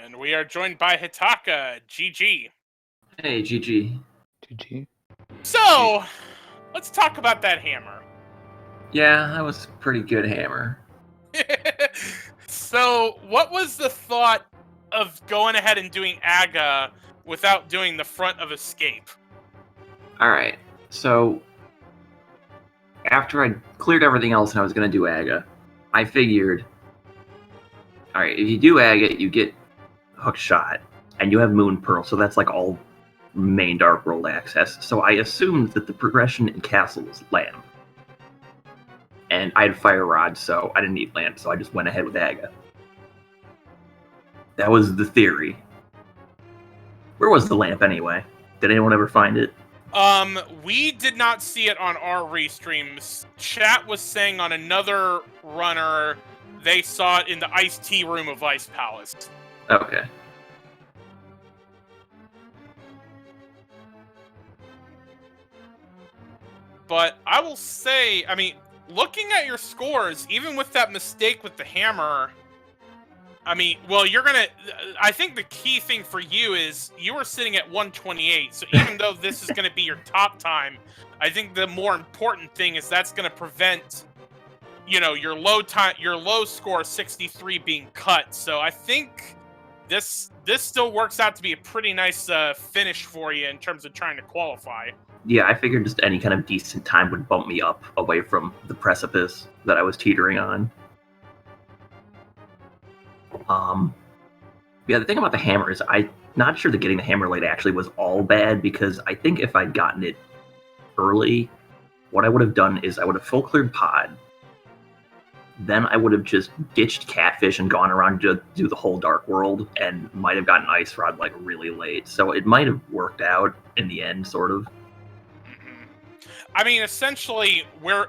And we are joined by Hitaka. GG. Hey, GG. GG. So, let's talk about that hammer. Yeah, that was a pretty good hammer. So, what was the thought of going ahead and doing Aga without doing the front of Escape? Alright, so after I cleared everything else and I was going to do Aga, I figured, all right, if you do agate, you get hook shot, and you have moon pearl, so that's like all main dark world access. So I assumed that the progression in castle was lamp, and I had fire rod, so I didn't need lamp, so I just went ahead with aga. That was the theory. Where was the lamp anyway? Did anyone ever find it? We did not see it on our restreams. Chat was saying on another runner they saw it in the iced tea room of Ice Palace. Okay. But I will say, I mean, looking at your scores, even with that mistake with the hammer, I mean, well, I think the key thing for you is you were sitting at 128, so even though this is going to be your top time, I think the more important thing is that's going to prevent, your low score 63 being cut. So I think this still works out to be a pretty nice finish for you in terms of trying to qualify. Yeah, I figured just any kind of decent time would bump me up away from the precipice that I was teetering on. Yeah, the thing about the hammer is I'm not sure that getting the hammer late actually was all bad, because I think if I'd gotten it early, what I would have done is I would have full cleared pod, then I would have just ditched catfish and gone around to do the whole dark world, and might have gotten ice rod like really late. So it might have worked out in the end, sort of. I mean, essentially, we're,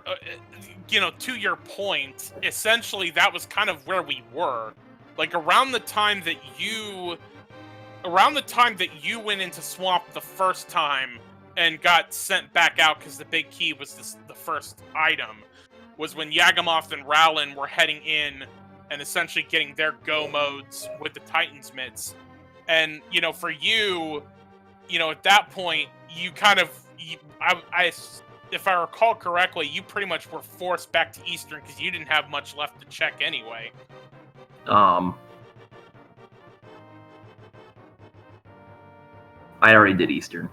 to your point, essentially that was kind of where we were. Like, around the time that you went into Swamp the first time and got sent back out because the big key was the first item, was when Yagamoth and Rowlin were heading in and essentially getting their go modes with the Titan's mitts. And, for you, at that point, you kind of, if I recall correctly, you pretty much were forced back to Eastern because you didn't have much left to check anyway. I already did Eastern.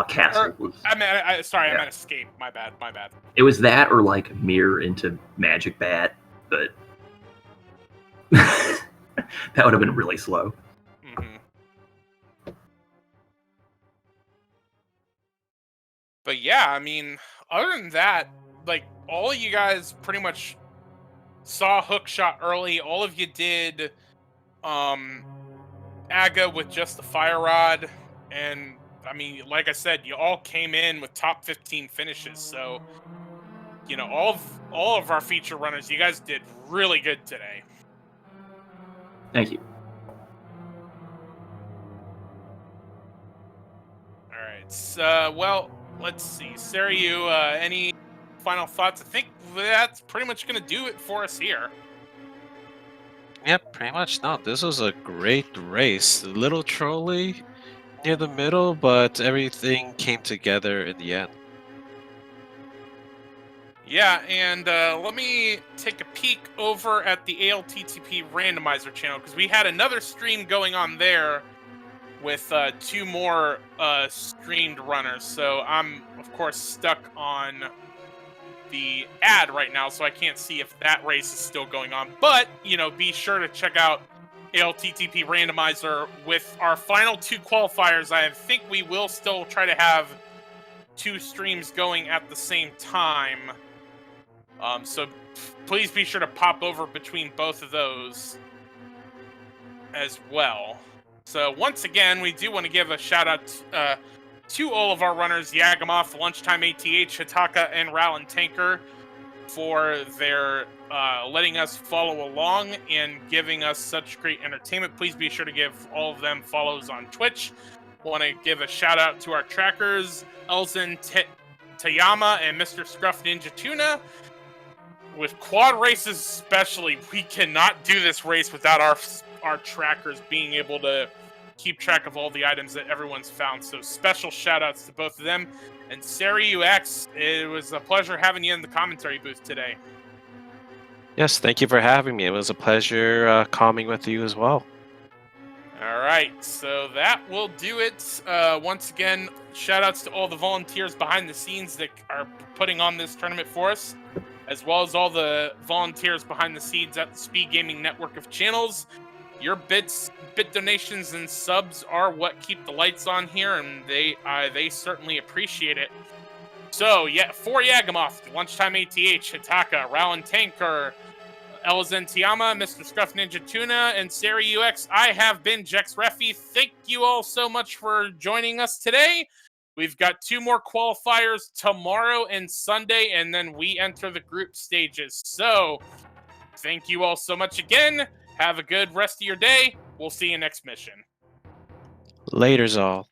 Castle was... I meant Escape. My bad. It was that or, like, Mirror into Magic Bat, but... that would have been really slow. Mm-hmm. But yeah, I mean, other than that, like, all of you guys pretty much saw Hookshot early. All of you did Aga with just the Fire Rod. And, I mean, like I said, you all came in with top 15 finishes. So, all of our feature runners, you guys did really good today. Thank you. All right. So, well, let's see. Saryu, any final thoughts? I think that's pretty much going to do it for us here. Yep, pretty much. No, this was a great race. A little trolly near the middle, but everything came together in the end. Yeah, and let me take a peek over at the ALTTP Randomizer channel, because we had another stream going on there with 2 more streamed runners. So I'm, of course, stuck on the ad right now, so I can't see if that race is still going on. But, be sure to check out ALTTP Randomizer with our final 2 qualifiers. I think we will still try to have 2 streams going at the same time. So please be sure to pop over between both of those as well. So once again, we do want to give a shout out to all of our runners, Yagamoth, Lunchtime ATH, Hitaka, and Rowlin Tanker, for their letting us follow along and giving us such great entertainment. Please be sure to give all of them follows on Twitch. Want to give a shout out to our trackers, Elzen Tayama and Mr. Scruff Ninja Tuna. With quad races especially, we cannot do this race without our trackers being able to keep track of all the items that everyone's found. So special shout outs to both of them. And Saryu X, it was a pleasure having you in the commentary booth today. Yes, thank you for having me. It was a pleasure calming with you as well. All right, so that will do it. Once again, shout outs to all the volunteers behind the scenes that are putting on this tournament for us. as well as all the volunteers behind the scenes at the Speed Gaming network of channels. Your bit donations and subs are what keep the lights on here, and they certainly appreciate it. So, yeah, for Yagamoth, Lunchtime ATH, Hitaka, Rowan Tanker, Elzen Tiama, Mr. Scruff Ninja Tuna, and Sari UX, I have been Jex Refi. Thank you all so much for joining us today. We've got 2 more qualifiers tomorrow and Sunday, and then we enter the group stages. So, thank you all so much again. Have a good rest of your day. We'll see you next mission. Laters all.